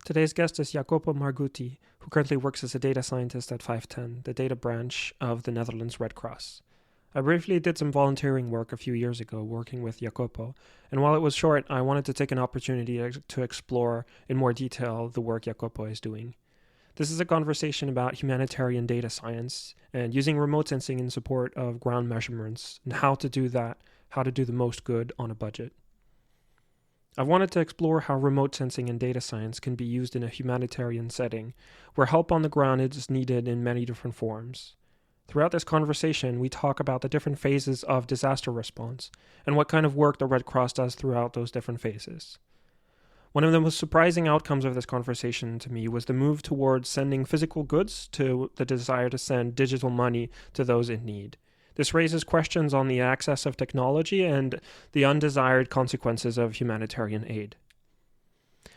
Today's guest is Jacopo Margutti, who currently works as a data scientist at 510, the data branch of the Netherlands Red Cross. I briefly did some volunteering work a few years ago working with Jacopo, and while it was short, I wanted to take an opportunity to explore in more detail the work Jacopo is doing. This is a conversation about humanitarian data science and using remote sensing in support of ground measurements and how to do that, how to do the most good on a budget. I've wanted to explore how remote sensing and data science can be used in a humanitarian setting, where help on the ground is needed in many different forms. Throughout this conversation, we talk about the different phases of disaster response and what kind of work the Red Cross does throughout those different phases. One of the most surprising outcomes of this conversation to me was the move towards sending physical goods to the desire to send digital money to those in need. This raises questions on the access of technology and the undesired consequences of humanitarian aid.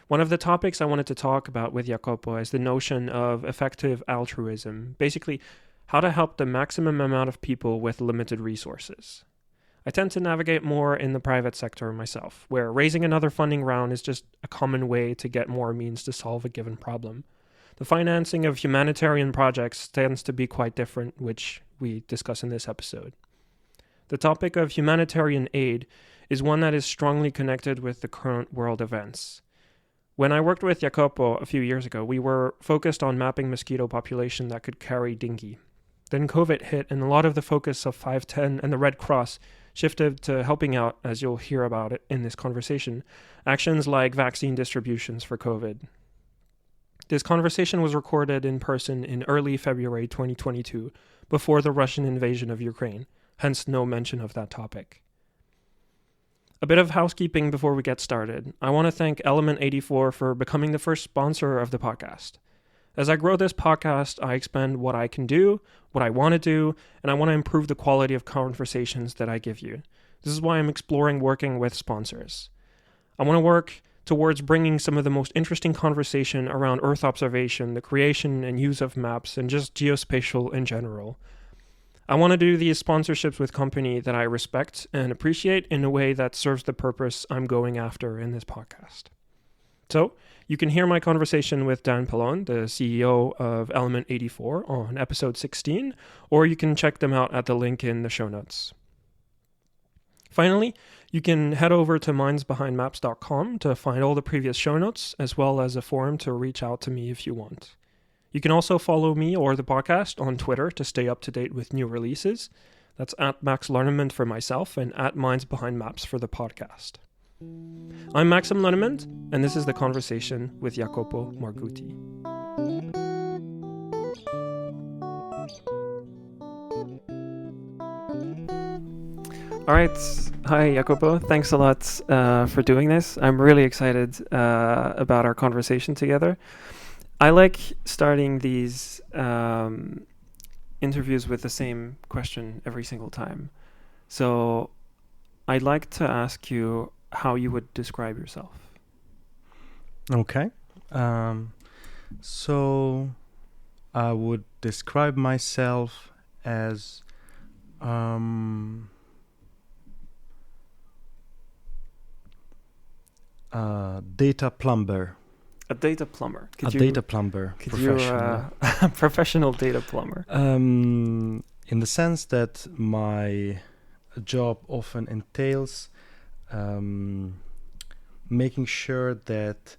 One of the topics I wanted to talk about with Jacopo is the notion of effective altruism, basically how to help the maximum amount of people with limited resources. I tend to navigate more in the private sector myself, where raising another funding round is just a common way to get more means to solve a given problem. The financing of humanitarian projects tends to be quite different, which we discuss in this episode. The topic of humanitarian aid is one that is strongly connected with the current world events. When I worked with Jacopo a few years ago, we were focused on mapping mosquito population that could carry dengue. Then COVID hit, and a lot of the focus of 510 and the Red Cross shifted to helping out, as you'll hear about it in this conversation, actions like vaccine distributions for COVID. This conversation was recorded in person in early February 2022, before the Russian invasion of Ukraine, hence no mention of that topic. A bit of housekeeping before we get started. I want to thank Element 84 for becoming the first sponsor of the podcast. As I grow this podcast, I expand what I can do, what I want to do, and I want to improve the quality of conversations that I give you. This is why I'm exploring working with sponsors. I want to work towards bringing some of the most interesting conversation around Earth observation, the creation and use of maps, and just geospatial in general. I want to do these sponsorships with company that I respect and appreciate in a way that serves the purpose I'm going after in this podcast. So, you can hear my conversation with Dan Pallon, the CEO of Element 84, on episode 16, or you can check them out at the link in the show notes. Finally, you can head over to mindsbehindmaps.com to find all the previous show notes, as well as a forum to reach out to me if you want. You can also follow me or the podcast on Twitter to stay up to date with new releases. That's at Max Lernement for myself and at mindsbehindmaps for the podcast. I'm Maxim Lernement, and this is The Conversation with Jacopo Margutti. All right. Hi, Jacopo. Thanks a lot for doing this. I'm really excited about our conversation together. I like starting these interviews with the same question every single time. So I'd like to ask you how you would describe yourself. Okay. So I would describe myself as data plumber. A data plumber. Data plumber. Professional. A professional data plumber. In the sense that my job often entails making sure that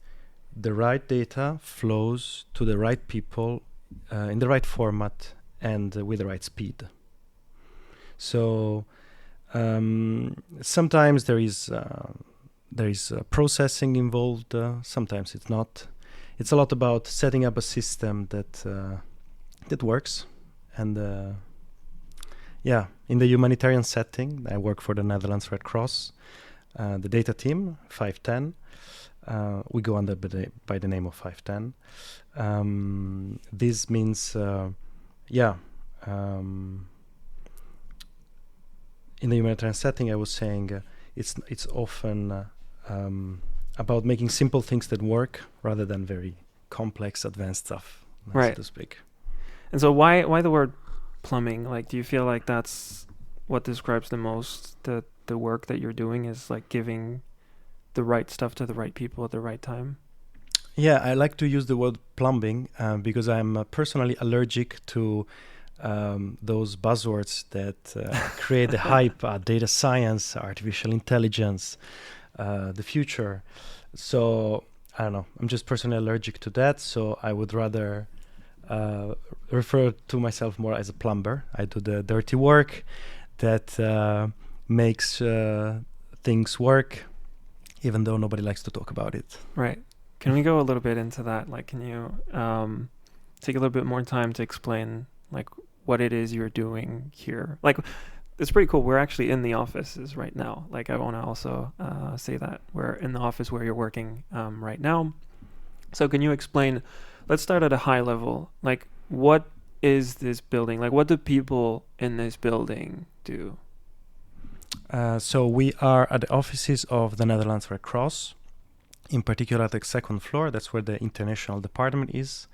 the right data flows to the right people in the right format and with the right speed. So sometimes there is processing involved, sometimes it's not. It's a lot about setting up a system that works. And in the humanitarian setting, I work for the Netherlands Red Cross, the data team, 510. We go under by the name of 510. This means, in the humanitarian setting, I was saying it's often about making simple things that work rather than very complex, advanced stuff, right, so to speak. And so why the word plumbing? Like, do you feel like that's what describes the most the work that you're doing, is like giving the right stuff to the right people at the right time? Yeah, I like to use the word plumbing because I'm personally allergic to those buzzwords that create the hype, data science, artificial intelligence, the future. So I don't know. I'm just personally allergic to that. So I would rather refer to myself more as a plumber. I do the dirty work that makes things work, even though nobody likes to talk about it. Right. Can we go a little bit into that? Like, can you take a little bit more time to explain like what it is you're doing here? Like, it's pretty cool. We're actually in the offices right now. Like, I want to also say that we're in the office where you're working right now. So can you explain, let's start at a high level. Like, what is this building? Like, what do people in this building do? So we are at the offices of the Netherlands Red Cross, in particular at the second floor. That's where the international department is.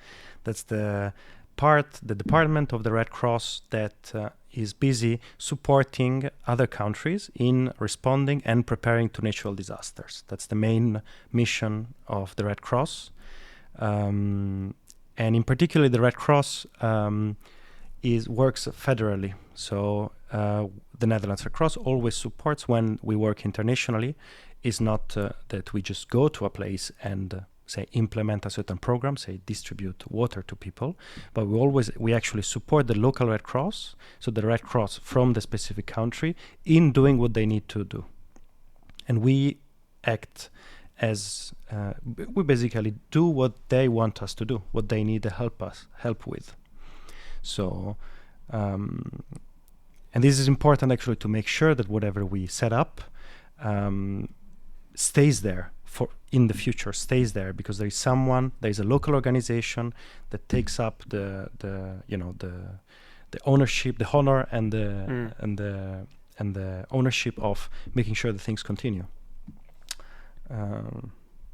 That's the department of the Red Cross that is busy supporting other countries in responding and preparing to natural disasters. That's the main mission of the Red Cross. And in particular, the Red Cross works federally. So the Netherlands Red Cross always supports when we work internationally. Is not that we just go to a place and say implement a certain program, say distribute water to people, but we actually support the local Red Cross, so the Red Cross from the specific country, in doing what they need to do. And we act as we basically do what they want us to do, what they need to help with. So and this is important actually to make sure that whatever we set up stays there for in the future, stays there, because there is a local organization that takes up the ownership, the honor and the ownership of making sure that things continue.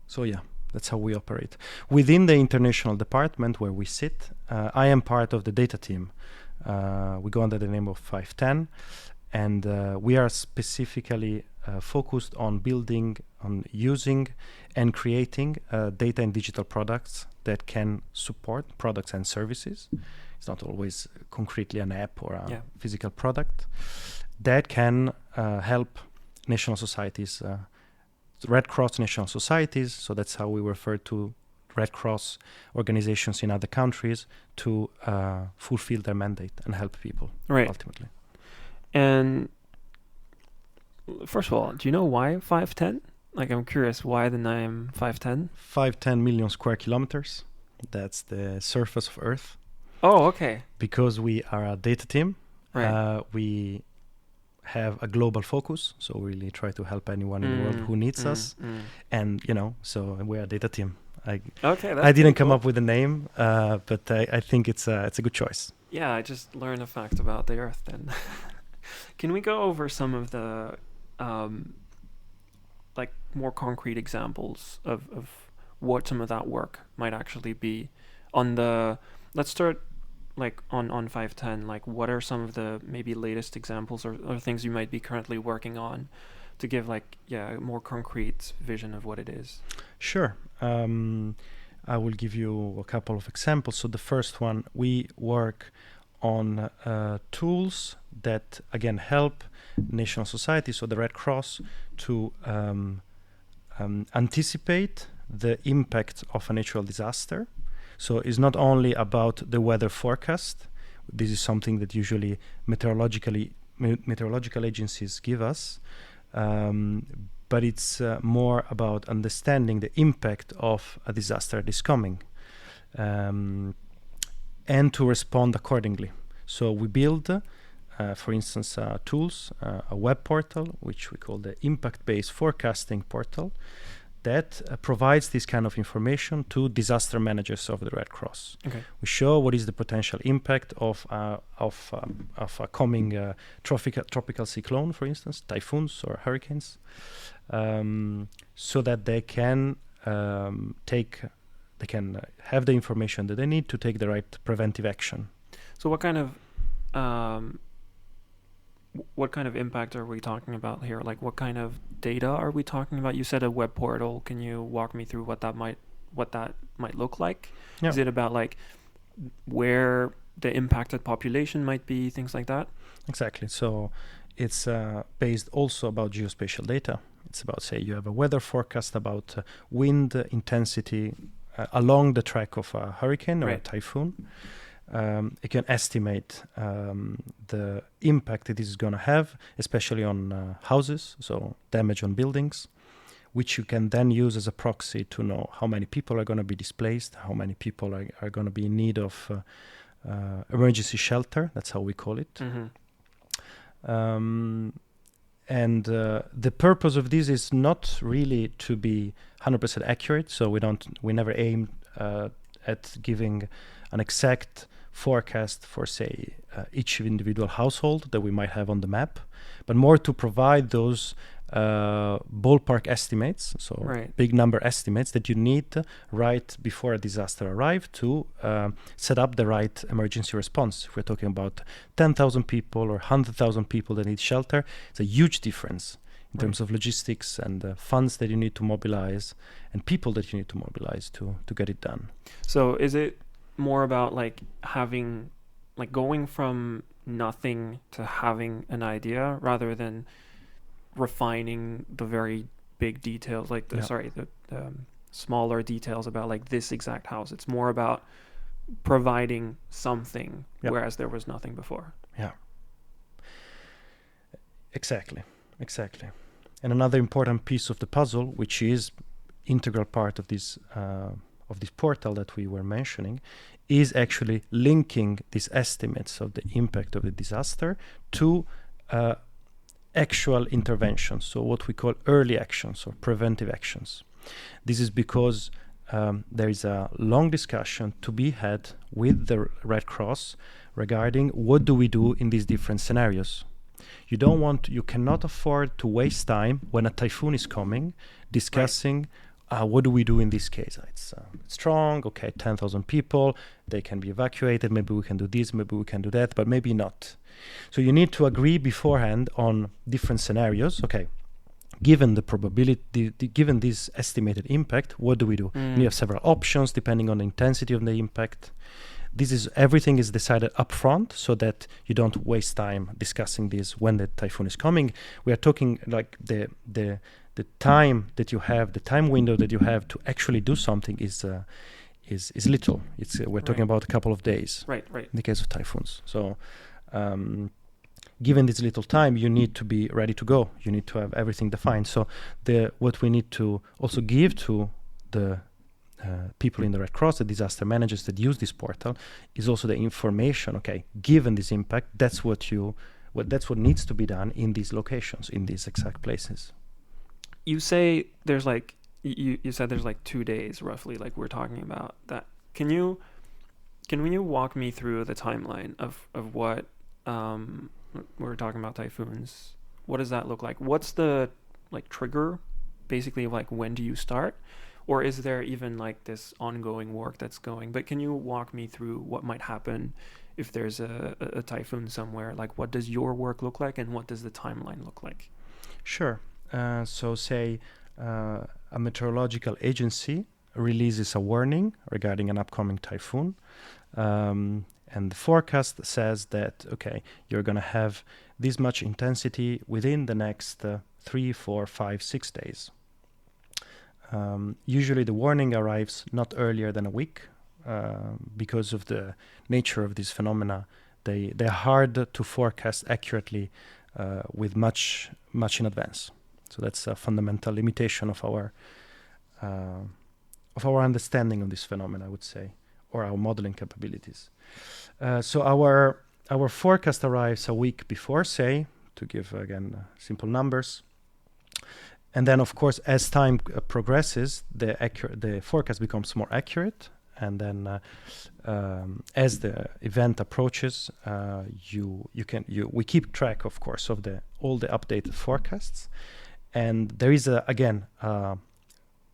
So yeah, that's how we operate. Within the international department where we sit, I am part of the data team. We go under the name of 510, and we are specifically focused on building, on using and creating data and digital products that can support products and services. It's not always concretely an app or a physical product that can help national societies, Red Cross national societies. So that's how we refer to Red Cross organizations in other countries to fulfill their mandate and help people ultimately. And first of all, do you know why 510? Like, I'm curious why the name 510? 510 million square kilometers. That's the surface of Earth. Oh, okay. Because we are a data team, right. We have a global focus. So we really try to help anyone in the world who needs us. And, so we're a data team. I didn't come up with a name, but I think it's a good choice. Yeah, I just learned a fact about the Earth then. Can we go over some of the like more concrete examples of what some of that work might actually be? Let's start like on 510. Like, what are some of the maybe latest examples or things you might be currently working on to give a more concrete vision of what it is? Sure. I will give you a couple of examples. So the first one, we work on tools that again help national society, so the Red Cross, to anticipate the impact of a natural disaster. So it's not only about the weather forecast. This is something that usually meteorological agencies give us, but it's more about understanding the impact of a disaster that is coming, and to respond accordingly. So we build, for instance, tools, a web portal, which we call the impact-based forecasting portal, that provides this kind of information to disaster managers of the Red Cross. Okay. We show what is the potential impact of a coming tropical cyclone, for instance, typhoons or hurricanes, so that they can have the information that they need to take the right preventive action. So what kind of impact are we talking about here? Like, what kind of data are we talking about? You said a web portal. Can you walk me through what that might what that might look like? Yeah. Is it about like where the impacted population might be, things like that? Exactly. So it's based also about geospatial data. It's about, say, you have a weather forecast about wind intensity along the track of a hurricane or a typhoon. You can estimate the impact that this is going to have, especially on houses, so damage on buildings, which you can then use as a proxy to know how many people are going to be displaced, how many people are going to be in need of emergency shelter. That's how we call it. And the purpose of this is not really to be 100% accurate. So we never aim at giving an exact forecast for, say, each individual household that we might have on the map, but more to provide those ballpark estimates, so big number estimates that you need right before a disaster arrives to set up the right emergency response. If we're talking about 10,000 people or 100,000 people that need shelter, it's a huge difference in terms of logistics and funds that you need to mobilize and people that you need to mobilize to get it done. So is it more about like having, like going from nothing to having an idea rather than refining the very big details, like the smaller details about like this exact house? It's more about providing something, whereas there was nothing before. Yeah. Exactly. And another important piece of the puzzle, which is integral part of this portal that we were mentioning, is actually linking these estimates of the impact of the disaster to actual interventions, so what we call early actions or preventive actions. This is because there is a long discussion to be had with the Red Cross regarding what do we do in these different scenarios. You cannot afford to waste time when a typhoon is coming discussing what do we do in this case. It's strong, 10,000 people, they can be evacuated, maybe we can do this, maybe we can do that, but maybe not. So you need to agree beforehand on different scenarios. Given the probability, given this estimated impact, what do we do? And you have several options depending on the intensity of the impact. Everything is decided upfront so that you don't waste time discussing this when the typhoon is coming. We are talking like the time that you have, the time window that you have to actually do something is little. We're talking about a couple of days. Right. In the case of typhoons. So, given this little time, you need to be ready to go. You need to have everything defined. So, what we need to also give to the people in the Red Cross, the disaster managers that use this portal, is also the information. Given this impact, that's what needs to be done in these locations, in these exact places. You say there's like you said there's like 2 days roughly, like we're talking about that. Can you walk me through the timeline of what we're talking about typhoons? What does that look like? What's the like trigger, basically, like when do you start? Or is there even like this ongoing work that's going? But can you walk me through what might happen if there's a typhoon somewhere? Like what does your work look like and what does the timeline look like? Sure. So say a meteorological agency releases a warning regarding an upcoming typhoon. And the forecast says that, you're going to have this much intensity within the next 3, 4, 5, 6 days. Usually the warning arrives not earlier than a week because of the nature of these phenomena. They're hard to forecast accurately with much in advance. So that's a fundamental limitation of our understanding of this phenomena, I would say, or our modeling capabilities. So our forecast arrives a week before, say, to give again simple numbers. And then, of course, as time progresses, the forecast becomes more accurate. And then, as the event approaches, we keep track, of course, of all the updated forecasts. And there is a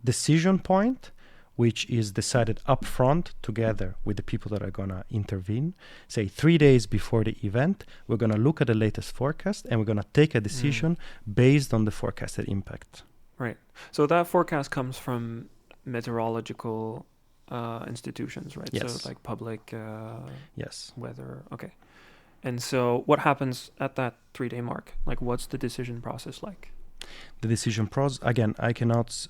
decision point, which is decided upfront together with the people that are going to intervene. Say 3 days before the event, we're going to look at the latest forecast and we're going to take a decision based on the forecasted impact. Right. So that forecast comes from meteorological institutions, right? Yes. So like public Yes. weather. Okay. And so what happens at that 3-day mark? Like, what's the decision process like? The decision process, again, I cannot,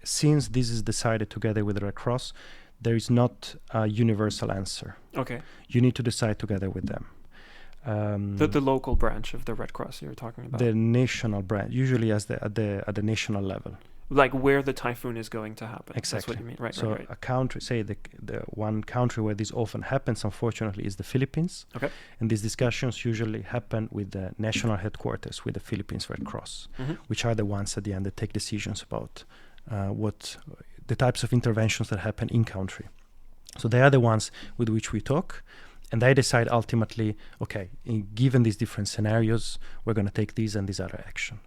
since this is decided together with the Red Cross, there is not a universal answer. Okay. You need to decide together with them. The local branch of the Red Cross you're talking about. The national branch, usually at the national level. Like where the typhoon is going to happen. Exactly. That's what you mean, right? So right. a country, say the one country where this often happens, unfortunately, is the Philippines. Okay. And these discussions usually happen with the national headquarters, with the Philippines Red Cross, which are the ones at the end that take decisions about what the types of interventions that happen in country. So they are the ones with which we talk. And they decide ultimately, okay, given these different scenarios, we're going to take these and these other action.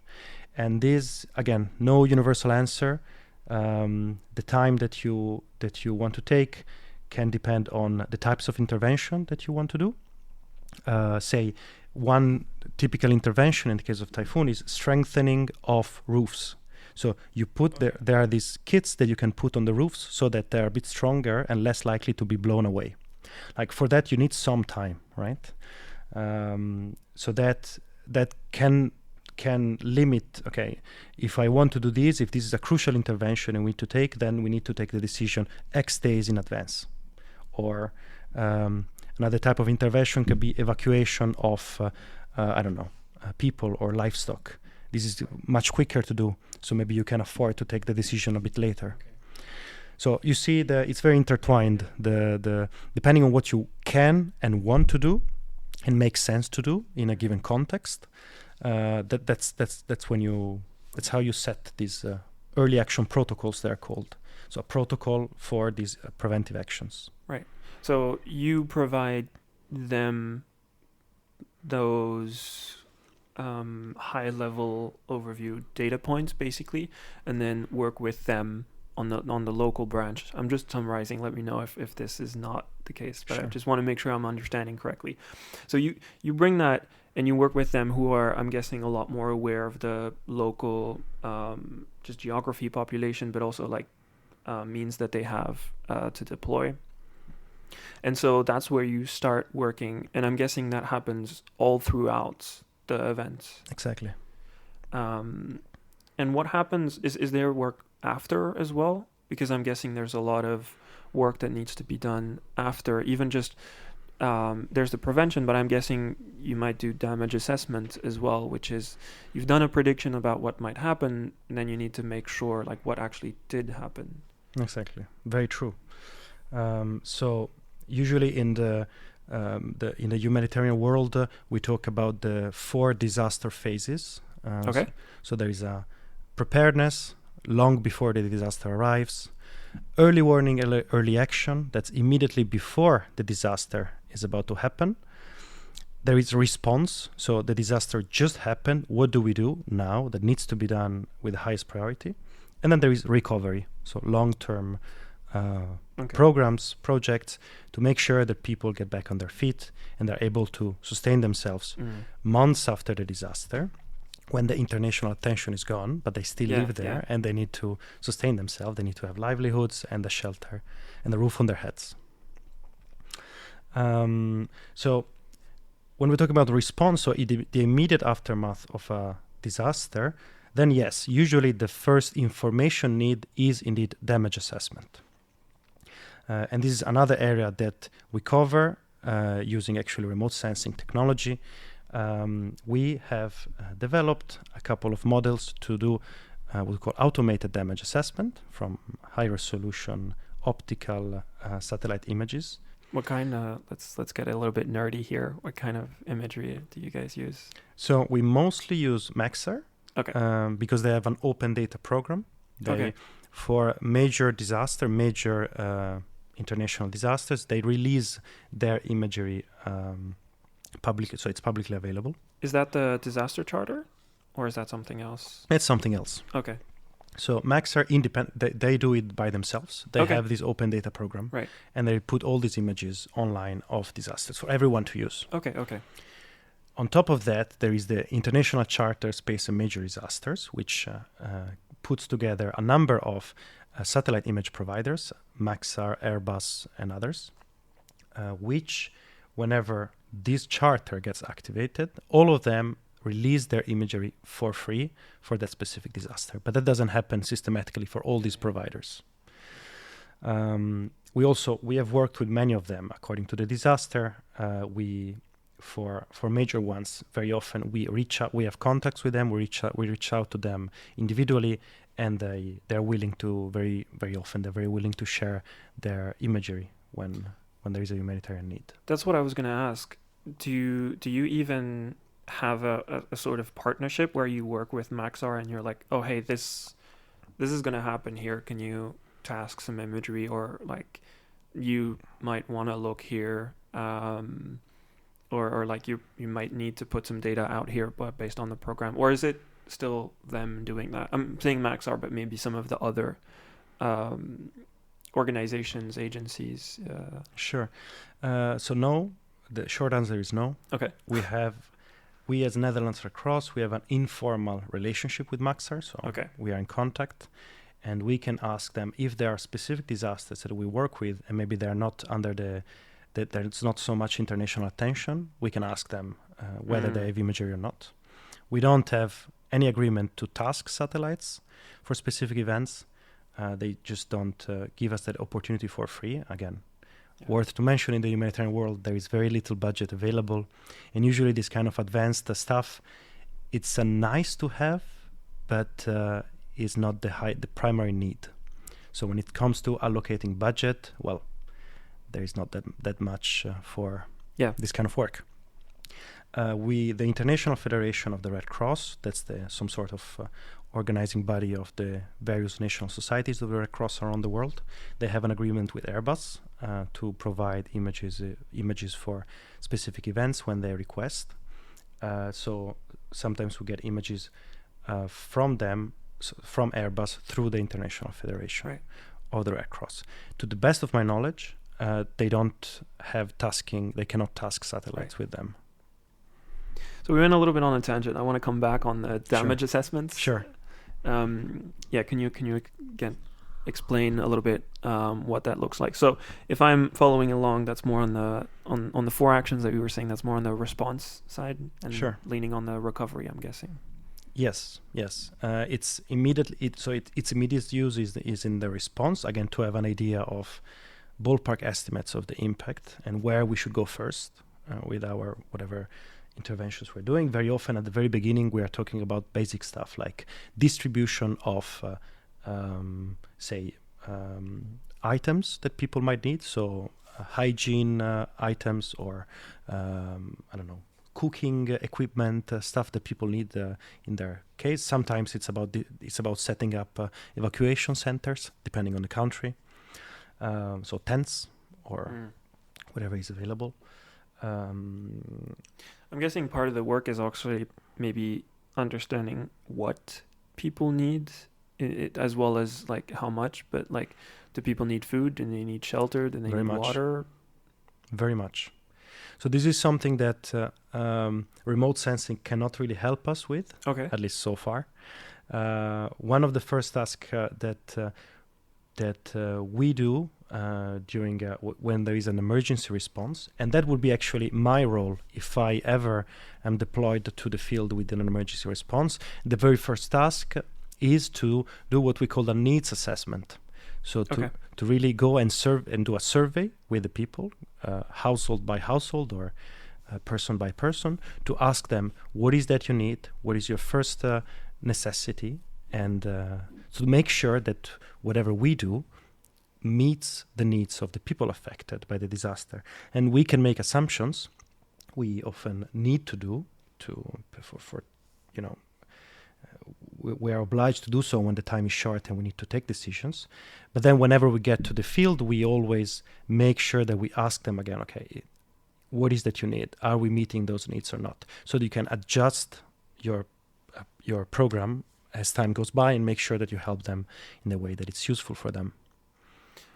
And this, again, no universal answer. The time that you want to take can depend on the types of intervention that you want to do. Say, one typical intervention in the case of typhoon is strengthening of roofs. So you put there are these kits that you can put on the roofs so that they're a bit stronger and less likely to be blown away. Like for that, you need some time, right? So that can limit, okay, if I want to do this, if this is a crucial intervention and we need to take, then we need to take the decision X days in advance. Or another type of intervention could be evacuation of, people or livestock. This is much quicker to do, so maybe you can afford to take the decision a bit later. Okay. So you see it's very intertwined, the depending on what you can and want to do and makes sense to do in a given context. That's how you set these early action protocols, they're called. So a protocol for these preventive actions. Right. So you provide them those high level overview data points basically, and then work with them on the local branch. I'm just summarizing, let me know if this is not the case, but sure. I just want to make sure I'm understanding correctly. So you bring that and you work with them who are, I'm guessing, a lot more aware of the local just geography, population, but also like means that they have to deploy. And so that's where you start working, and I'm guessing that happens all throughout the event. Exactly. And what happens is there work after as well? Because I'm guessing there's a lot of work that needs to be done after, even just there's the prevention, but I'm guessing you might do damage assessment as well, which is you've done a prediction about what might happen, and then you need to make sure like what actually did happen. Exactly. Very true. So usually in the humanitarian world, we talk about the 4 disaster phases. Okay. So there is a preparedness long before the disaster arrives, early warning, early action, that's immediately before the disaster is about to happen. There is response, so the disaster just happened, what do we do now that needs to be done with the highest priority? And then there is recovery, so long-term programs, projects to make sure that people get back on their feet and they're able to sustain themselves months after the disaster, when the international attention is gone, but they still live there and they need to sustain themselves. They need to have livelihoods and a shelter and a roof on their heads. So when we talk about response, so the immediate aftermath of a disaster, then yes, usually the first information need is indeed damage assessment. And this is another area that we cover using actually remote sensing technology. We have developed a couple of models to do what we call automated damage assessment from high resolution optical satellite images. What kind of, let's get a little bit nerdy here. What kind of imagery do you guys use? So we mostly use Maxar, okay, because they have an open data program. For major disaster, international disasters, they release their imagery publicly, so it's publicly available. Is that the disaster charter, or is that something else? It's something else. Okay. So Max are independent. They do it by themselves. They have this open data program, right? And they put all these images online of disasters for everyone to use. Okay. On top of that, there is the International Charter Space and Major Disasters, which puts together a number of satellite image providers, Maxar, Airbus, and others, which, whenever this charter gets activated, all of them release their imagery for free for that specific disaster. But that doesn't happen systematically for all these providers. We have worked with many of them according to the disaster. For major ones, very often we reach out. We have contacts with them. We reach out to them individually, and they're willing to very often they're very willing to share their imagery when there is a humanitarian need. That's what I was going to ask. Do you even have a sort of partnership where you work with Maxar and you're like, oh hey, this is going to happen here. Can you task some imagery, or like you might want to look here, or like you might need to put some data out here, but based on the program, or is it still them doing that? I'm saying Maxar, but maybe some of the other organizations, agencies. Sure. So no, the short answer is no. Okay. We as Netherlands Red Cross, we have an informal relationship with Maxar, so okay. We are in contact, and we can ask them if there are specific disasters that we work with, and maybe they're not under that there's not so much international attention. We can ask them whether they have imagery or not. We don't have any agreement to task satellites for specific events. They just don't give us that opportunity for free. Again, worth to mention, in the humanitarian world, there is very little budget available. And usually this kind of advanced stuff, it's a nice to have, but is not the primary need. So when it comes to allocating budget, well, there is not that much for this kind of work. The International Federation of the Red Cross, that's some sort of organizing body of the various national societies of the Red Cross around the world. They have an agreement with Airbus to provide images for specific events when they request. So sometimes we get images from them, from Airbus, through the International Federation of the Red Cross. To the best of my knowledge, they don't have tasking. They cannot task satellites with them. So we went a little bit on a tangent. I want to come back on the damage assessments. Sure. Can you again explain a little bit what that looks like? So if I'm following along, that's more on the 4 actions that we were saying. That's more on the response side, and leaning on the recovery, I'm guessing. Yes. It's immediately. Its immediate use is in the response, again, to have an idea of ballpark estimates of the impact and where we should go first with our whatever interventions we're doing. Very often at the very beginning, we are talking about basic stuff like distribution of, items that people might need. So hygiene items, or cooking equipment, stuff that people need in their case. Sometimes it's about setting up evacuation centers, depending on the country. So tents or whatever is available. I'm guessing part of the work is actually maybe understanding what people need, as well as like how much. But like, do people need food? Do they need shelter? Do they need water? Very much. So this is something that remote sensing cannot really help us with. Okay. At least so far. One of the first tasks that we do during when there is an emergency response, and that would be actually my role if I ever am deployed to the field with an emergency response. The very first task is to do what we call a needs assessment. So to really go and do a survey with the people, household by household or person by person, to ask them, what is that you need? What is your first necessity? And so to make sure that whatever we do meets the needs of the people affected by the disaster. And we can make assumptions. We often need to do we are obliged to do so when the time is short and we need to take decisions. But then whenever we get to the field, we always make sure that we ask them again, okay, what is that you need? Are we meeting those needs or not? So that you can adjust your program as time goes by and make sure that you help them in a way that it's useful for them.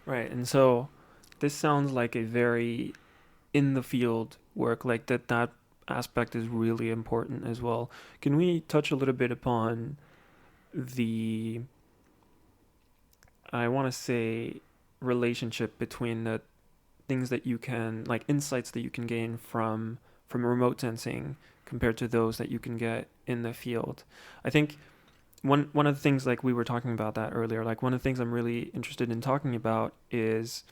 Right. And so this sounds like a very in the field work, like that aspect is really important as well. Can we touch a little bit upon the I want to say, relationship between the things that you can, like insights that you can gain from remote sensing compared to those that you can get in the field. I think one of the things, like we were talking about that earlier, like one of the things I'm really interested in talking about is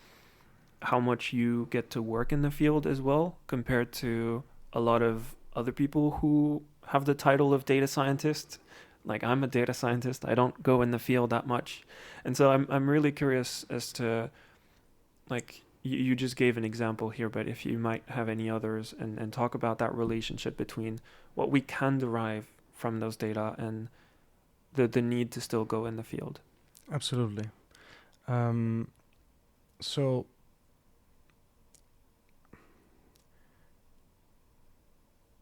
how much you get to work in the field as well compared to a lot of other people who have the title of data scientist. Like I'm a data scientist, I don't go in the field that much. And so I'm really curious as to, like, you just gave an example here, but if you might have any others, and talk about that relationship between what we can derive from those data and the need to still go in the field. Absolutely. So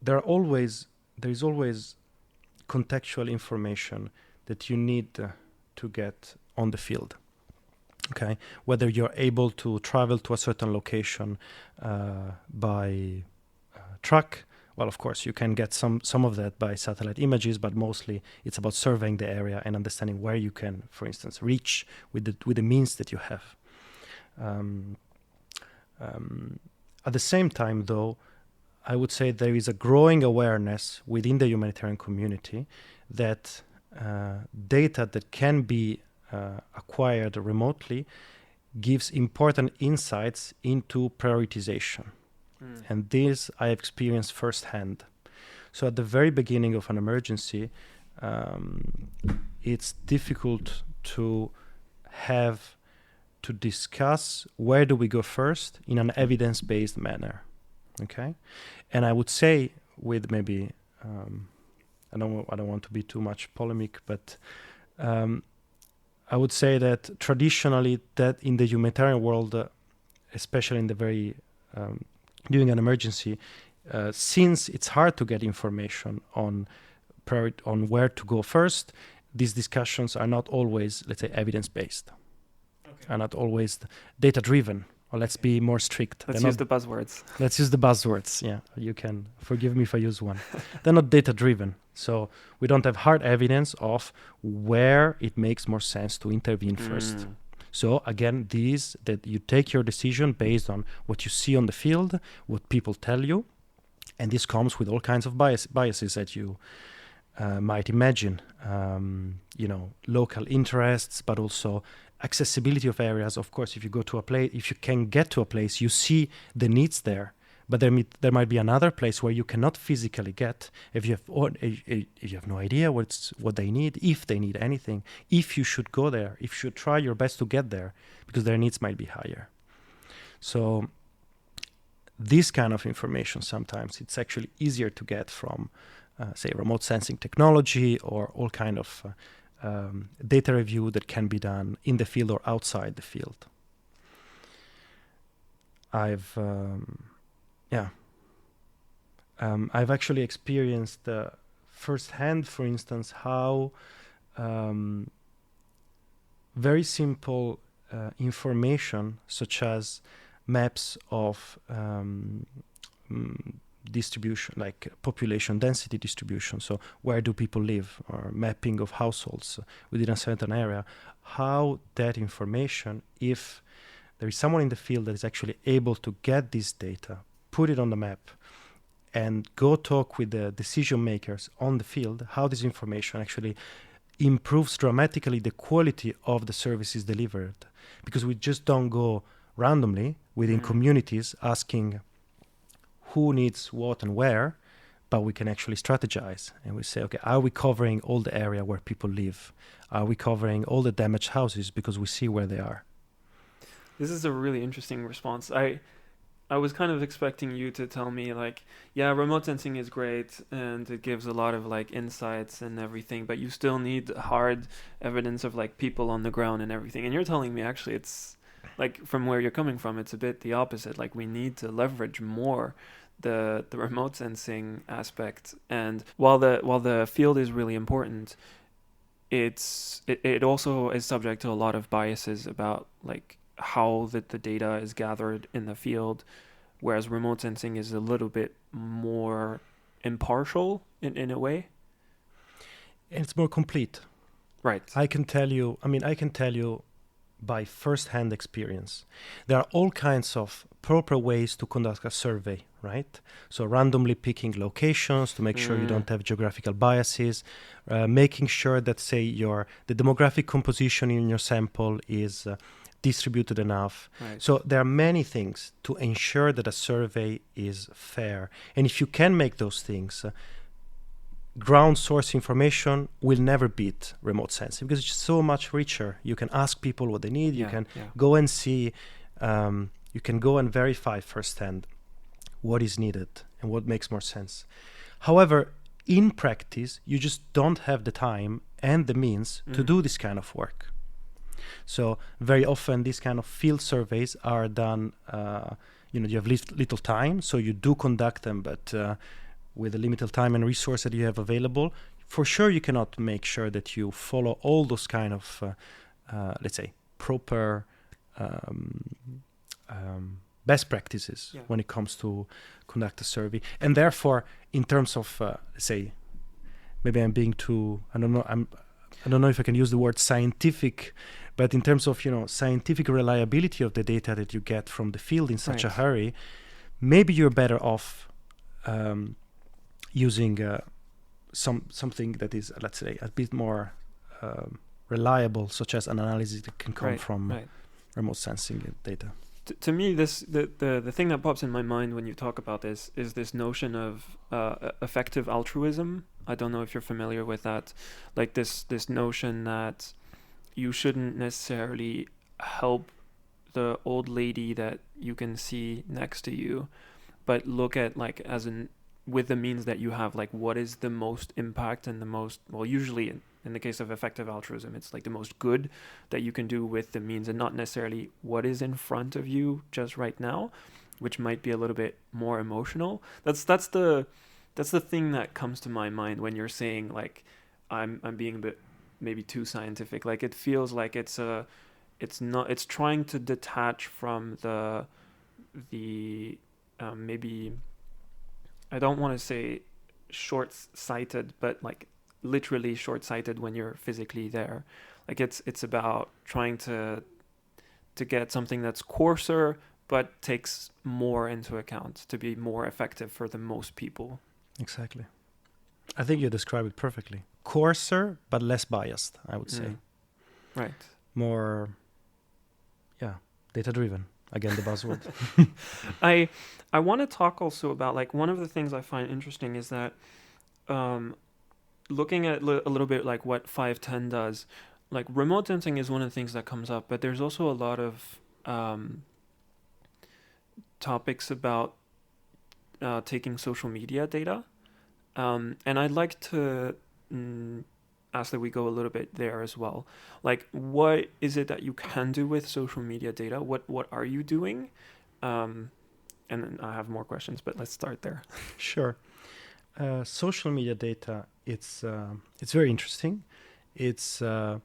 there is always contextual information that you need to get on the field. Okay, whether you're able to travel to a certain location by truck, well, of course, you can get some of that by satellite images, but mostly it's about surveying the area and understanding where you can, for instance, reach with the means that you have. At the same time, though, I would say there is a growing awareness within the humanitarian community that data that can be acquired remotely gives important insights into prioritization. And this I experienced firsthand. So at the very beginning of an emergency, it's difficult to have to discuss where do we go first in an evidence-based manner. Okay, and I would say, with maybe I don't want to be too much polemic, but I would say that traditionally, that in the humanitarian world, especially in the very during an emergency, since it's hard to get information on where to go first, these discussions are not always, let's say, evidence-based, are not always data-driven. Or let's be more strict. Let's use the buzzwords. Let's use the buzzwords. Yeah, you can forgive me if I use one. They're not data-driven, so we don't have hard evidence of where it makes more sense to intervene first. So again, that you take your decision based on what you see on the field, what people tell you, and this comes with all kinds of biases that you might imagine. Local interests, but also accessibility of areas. Of course, if you go to a place, if you can get to a place, you see the needs there. But there might be another place where you cannot physically get. If you have no idea what they need, if they need anything, if you should go there, if you should try your best to get there, because their needs might be higher. So this kind of information, sometimes it's actually easier to get from, say, remote sensing technology, or all kind of data review that can be done in the field or outside the field. I've actually experienced firsthand, for instance, how very simple information, such as maps of distribution, like population density distribution, so where do people live, or mapping of households within a certain area, how that information, if there is someone in the field that is actually able to get this data, put it on the map, and go talk with the decision makers on the field, how this information actually improves dramatically the quality of the services delivered. Because we just don't go randomly within communities asking who needs what and where, but we can actually strategize, and we say, okay, are we covering all the area where people live? Are we covering all the damaged houses, because we see where they are? This is a really interesting response. I was kind of expecting you to tell me, like, yeah, remote sensing is great and it gives a lot of like insights and everything, but you still need hard evidence of like people on the ground and everything. And you're telling me actually it's like, from where you're coming from, it's a bit the opposite. Like, we need to leverage more the remote sensing aspect. And while the field is really important, it also is subject to a lot of biases about like how the data is gathered in the field, whereas remote sensing is a little bit more impartial in a way. And it's more complete. Right. I can tell you by first-hand experience. There are all kinds of proper ways to conduct a survey, right? So randomly picking locations to make sure you don't have geographical biases, making sure that, say, the demographic composition in your sample is distributed enough. Right. So there are many things to ensure that a survey is fair. And if you can make those things, ground source information will never beat remote sensing because it's so much richer. You can ask people what they need. You can go and see, you can go and verify firsthand what is needed and what makes more sense. However, in practice, you just don't have the time and the means to do this kind of work. So very often these kind of field surveys are done, you have little time, so you do conduct them, but with the limited time and resource that you have available, for sure you cannot make sure that you follow all those kind of, let's say, proper best practices when it comes to conduct a survey. And therefore, in terms of, say, maybe I'm being too, I don't know if I can use the word scientific, but in terms of, scientific reliability of the data that you get from the field in such a hurry, maybe you're better off using something that is, let's say, a bit more reliable, such as an analysis that can come from remote sensing data. To me, the thing that pops in my mind when you talk about this is this notion of effective altruism. I don't know if you're familiar with that, like this notion that you shouldn't necessarily help the old lady that you can see next to you, but look at with the means that you have, like what is the most impact and the most, well, usually in the case of effective altruism, it's like the most good that you can do with the means and not necessarily what is in front of you just right now, which might be a little bit more emotional. That's the thing that comes to my mind when you're saying like I'm being a bit maybe too scientific. Like it feels like it's trying to detach from the maybe, I don't want to say short-sighted, but like literally short-sighted when you're physically there. Like it's about trying to get something that's coarser but takes more into account to be more effective for the most people. Exactly. I think you describe it perfectly. Coarser but less biased, I would say. Right. More, data-driven. Again, the buzzword. I want to talk also about, like, one of the things I find interesting is that looking at a little bit like what 510 does, like remote sensing is one of the things that comes up, but there's also a lot of topics about taking social media data. And I'd like to ask that we go a little bit there as well. Like, what is it that you can do with social media data? What are you doing? And then I have more questions, but let's start there. Sure. Social media data, it's very interesting. It's on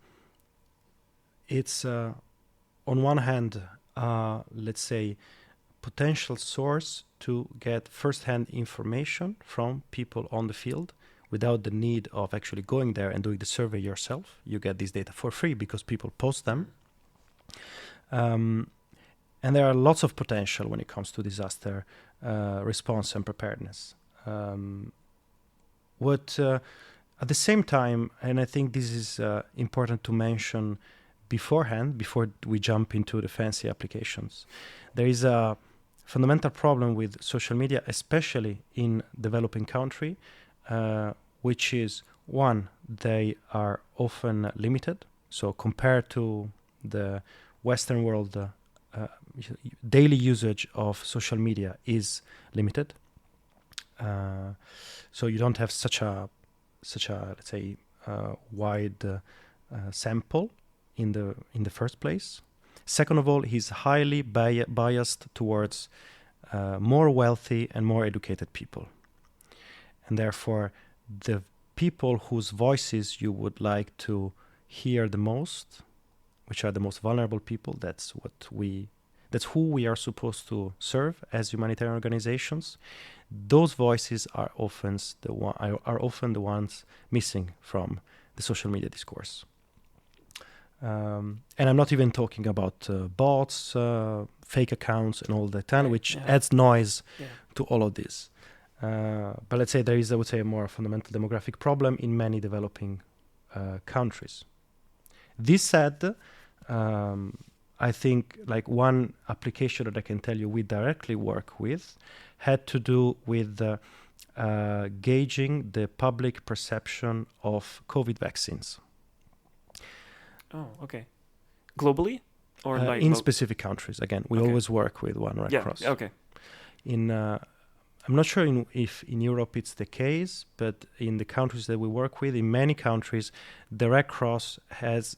one hand, let's say, potential source to get first-hand information from people on the field without the need of actually going there and doing the survey yourself. You get this data for free because people post them. And there are lots of potential when it comes to disaster response and preparedness. At the same time, and I think this is important to mention beforehand, before we jump into the fancy applications, there is a fundamental problem with social media, especially in developing country, which is, one, they are often limited. So compared to the Western world, daily usage of social media is limited. So you don't have such a let's say wide sample in the first place. Second of all, he's highly biased towards more wealthy and more educated people, and therefore the people whose voices you would like to hear the most, which are the most vulnerable people, that's who we are supposed to serve as humanitarian organizations. Those voices are often the ones missing from the social media discourse. And I'm not even talking about bots, fake accounts, and all that, Right, which yeah. adds noise Yeah. to all of this. But let's say there is, I would say, a more fundamental demographic problem in many developing countries. This said, I think like one application that I can tell you we directly work with had to do with gauging the public perception of COVID vaccines Oh, okay. Globally, or like in specific countries. Again, we Okay. always work with One Red Yeah. Cross. Okay. I'm not sure if in Europe it's the case, but in the countries that we work with, in many countries, the Red Cross has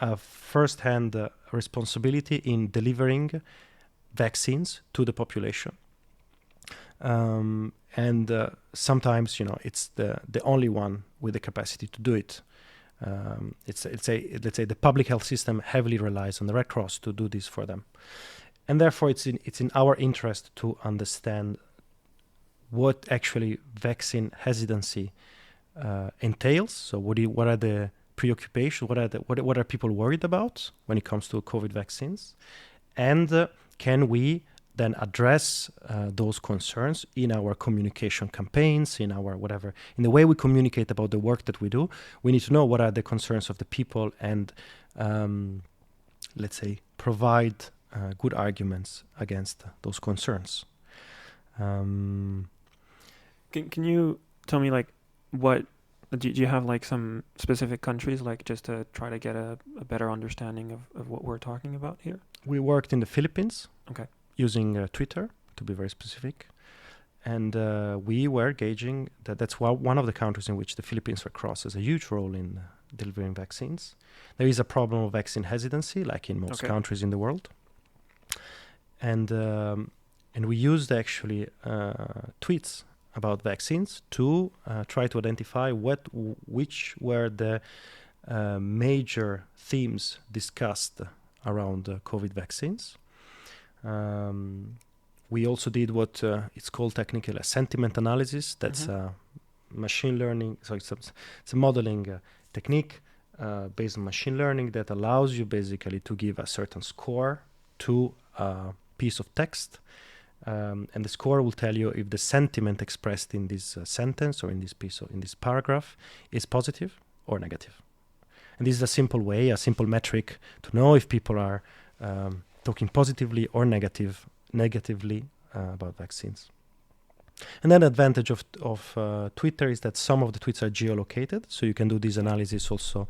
a first-hand responsibility in delivering vaccines to the population. And sometimes, it's the only one with the capacity to do it. Let's say the public health system heavily relies on the Red Cross to do this for them. And therefore, it's in our interest to understand what actually vaccine hesitancy entails. So what are the preoccupations? What are people worried about when it comes to COVID vaccines? And can we then address those concerns in our communication campaigns, in our whatever, in the way we communicate about the work that we do? We need to know what are the concerns of the people and, let's say, provide good arguments against those concerns. Can you tell me, like, what do you have, like, some specific countries, like, just to try to get a better understanding of what we're talking about here? We worked in the Philippines. Okay. Using Twitter, to be very specific. And we were gauging that's one of the countries in which the Philippines Red Cross has a huge role in delivering vaccines. There is a problem of vaccine hesitancy, like in most countries in the world. And we used actually tweets about vaccines to try to identify which were the major themes discussed around COVID vaccines. We also did what it's called technically a sentiment analysis. That's machine learning. So it's a modeling technique based on machine learning that allows you basically to give a certain score to a piece of text. And the score will tell you if the sentiment expressed in this sentence or in this paragraph is positive or negative. And this is a simple way, a simple metric to know if people are talking positively or negatively about vaccines. And then the advantage of Twitter is that some of the tweets are geolocated, so you can do this analysis also,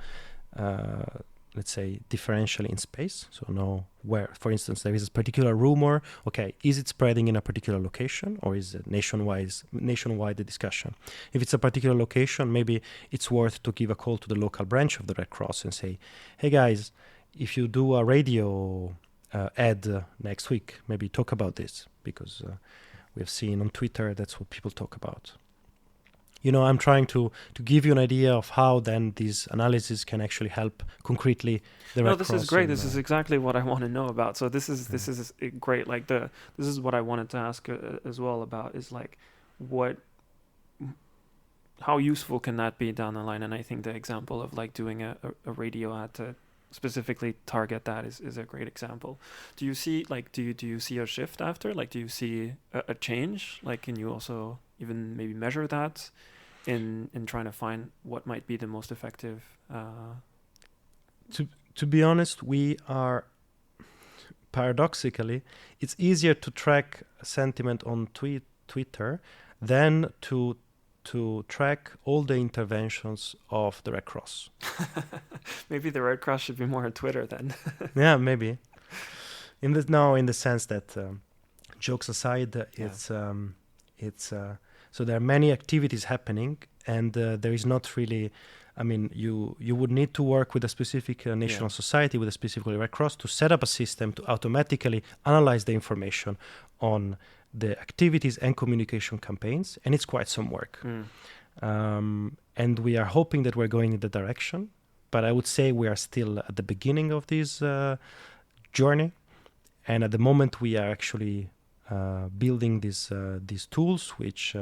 let's say, differentially in space. So know where, for instance, there is a particular rumor. Okay, is it spreading in a particular location, or is it nationwide the discussion? If it's a particular location, maybe it's worth to give a call to the local branch of the Red Cross and say, hey guys, if you do a radio ad next week, maybe talk about this, because we have seen on Twitter that's what people talk about. I'm trying to give you an idea of how then these analyses can actually help concretely the Red Cross. No, this is great. This is exactly what I want to know about. So this is great. Like this is what I wanted to ask as well about, is like how useful can that be down the line? And I think the example of like doing a radio ad to specifically target that is a great example. Do you see a shift after? Like, do you see a change? Like, can you also even maybe measure that in trying to find what might be the most effective? To be honest, we are, paradoxically, it's easier to track sentiment on Twitter than to track all the interventions of the Red Cross. Maybe the Red Cross should be more on Twitter then. Yeah, maybe. In the sense that, jokes aside, it's so there are many activities happening, and there is not really. I mean, you would need to work with a specific national society, with a specific Red Cross, to set up a system to automatically analyze the information on the activities and communication campaigns, and it's quite some work. And we are hoping that we're going in the direction, but I would say we are still at the beginning of this journey, and at the moment we are actually building these tools which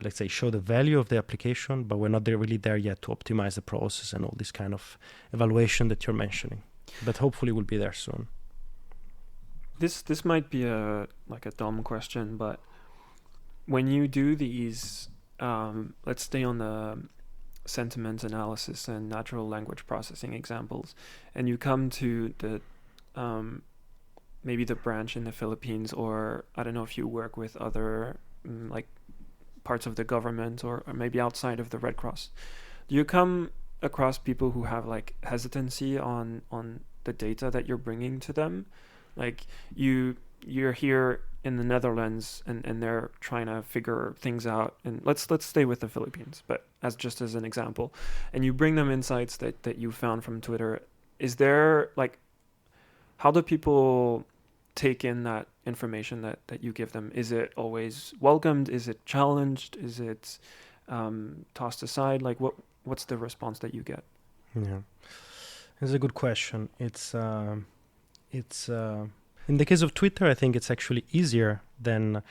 let's say, show the value of the application, but we're not really there yet to optimize the process and all this kind of evaluation that you're mentioning. But hopefully we'll be there soon. This might be a dumb question, but when you do these, let's stay on the sentiment analysis and natural language processing examples, and you come to the maybe the branch in the Philippines, or I don't know if you work with other like parts of the government or maybe outside of the Red Cross, do you come across people who have like hesitancy on the data that you're bringing to them? Like you're here in the Netherlands and they're trying to figure things out, and let's stay with the Philippines, but as an example, and you bring them insights that you found from Twitter. Is there like, how do people take in that information that you give them? Is it always welcomed? Is it challenged? Is it tossed aside? Like what's the response that you get? Yeah, it's a good question. It's in the case of Twitter, I think it's actually easier than,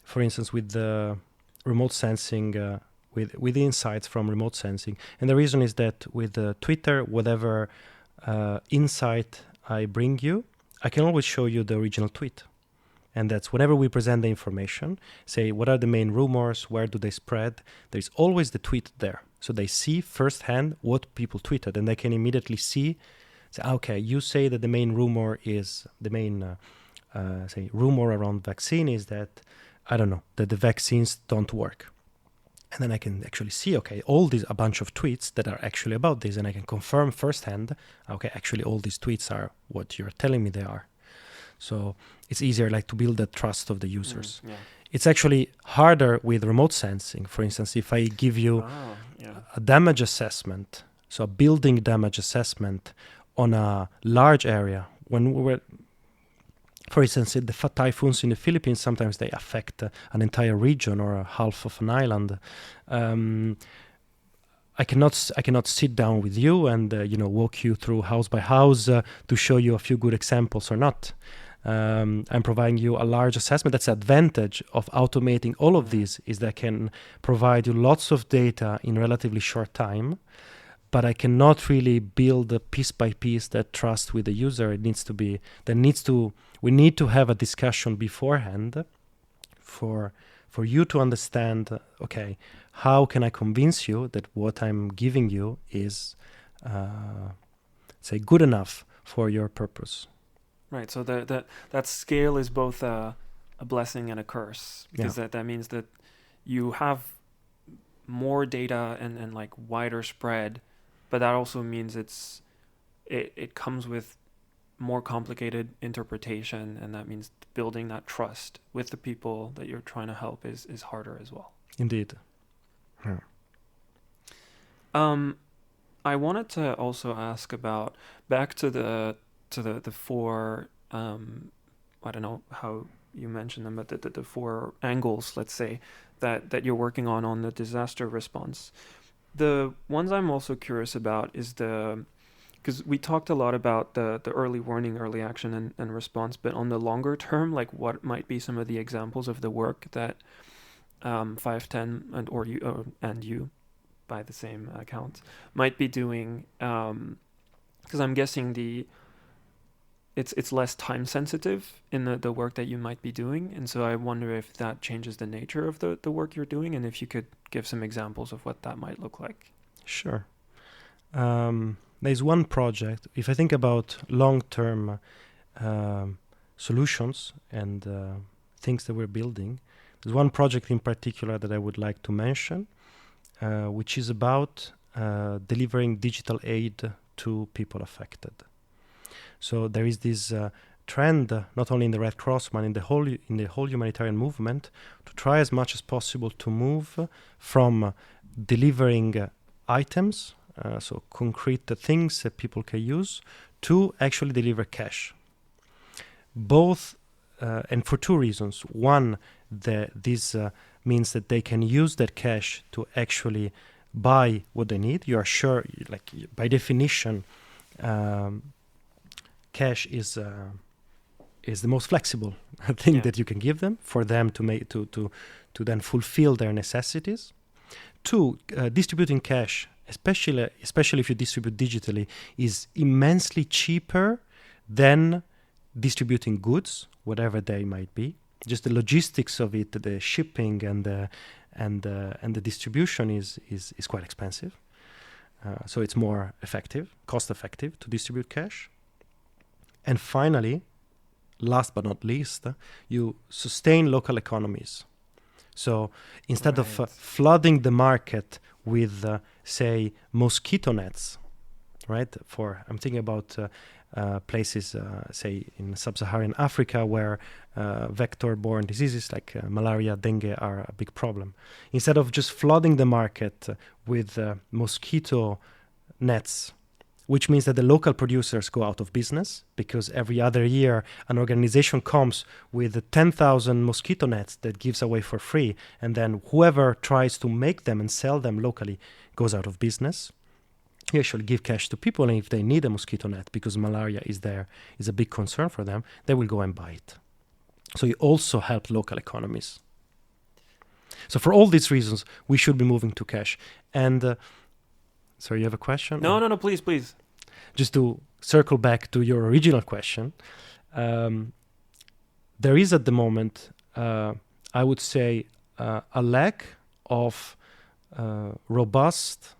for instance, with the remote sensing, with the insights from remote sensing. And the reason is that with Twitter, whatever insight I bring you, I can always show you the original tweet. And that's whenever we present the information, say what are the main rumors, where do they spread, there's always the tweet there. So they see firsthand what people tweeted, and they can immediately see, say, okay, you say that the main rumor is, the main say rumor around vaccine is that, I don't know, that the vaccines don't work. And then I can actually see, okay, a bunch of tweets that are actually about this, and I can confirm firsthand, okay, actually all these tweets are what you're telling me they are. So it's easier like to build the trust of the users. Yeah. It's actually harder with remote sensing. For instance, if I give you a damage assessment, so a building damage assessment on a large area, when we were, for instance, the typhoons in the Philippines, sometimes they affect an entire region or a half of an island. I cannot sit down with you and walk you through house by house to show you a few good examples or not. I'm providing you a large assessment. That's the advantage of automating all of these, is that I can provide you lots of data in relatively short time, but I cannot really build a piece by piece that trust with the user. We need to have a discussion beforehand for you to understand, okay, how can I convince you that what I'm giving you is, say, good enough for your purpose. Right. So that scale is both a blessing and a curse, because that means that you have more data and like wider spread, but that also means it comes with more complicated interpretation, and that means building that trust with the people that you're trying to help is harder as well. Indeed. Yeah. I wanted to also ask about, back to the four, I don't know how you mentioned them, but the four angles, let's say, that you're working on the disaster response. The ones I'm also curious about is because we talked a lot about the early warning, early action and response, but on the longer term, like what might be some of the examples of the work that 510 and you by the same account might be doing, because I'm guessing it's less time sensitive in the work that you might be doing, and so I wonder if that changes the nature of the work you're doing, and if you could give some examples of what that might look like. Sure. There's one project, if I think about long-term solutions and things that we're building, there's one project in particular that I would like to mention, which is about delivering digital aid to people affected. So there is this trend, not only in the Red Cross, but in the whole humanitarian movement, to try as much as possible to move from delivering items, so concrete things that people can use, to actually deliver cash. Both, and for two reasons. One, this means that they can use that cash to actually buy what they need. You are sure, like by definition, cash is is the most flexible thing Yeah. that you can give them for them to make to then fulfill their necessities. Two, distributing cash, especially if you distribute digitally, is immensely cheaper than distributing goods, whatever they might be. Just the logistics of it, the shipping and the distribution is quite expensive. So it's more cost effective to distribute cash. And finally, last but not least, you sustain local economies. So instead of flooding the market with, say, mosquito nets, right? I'm thinking about places, say, in sub-Saharan Africa where vector-borne diseases like malaria, dengue are a big problem. Instead of just flooding the market with mosquito nets, which means that the local producers go out of business because every other year an organization comes with 10,000 mosquito nets that gives away for free, and then whoever tries to make them and sell them locally goes out of business. You actually give cash to people, and if they need a mosquito net because malaria is a big concern for them, they will go and buy it. So you also help local economies. So for all these reasons, we should be moving to cash. And sorry, you have a question? No, please. Just to circle back to your original question, there is at the moment, I would say, a lack of robust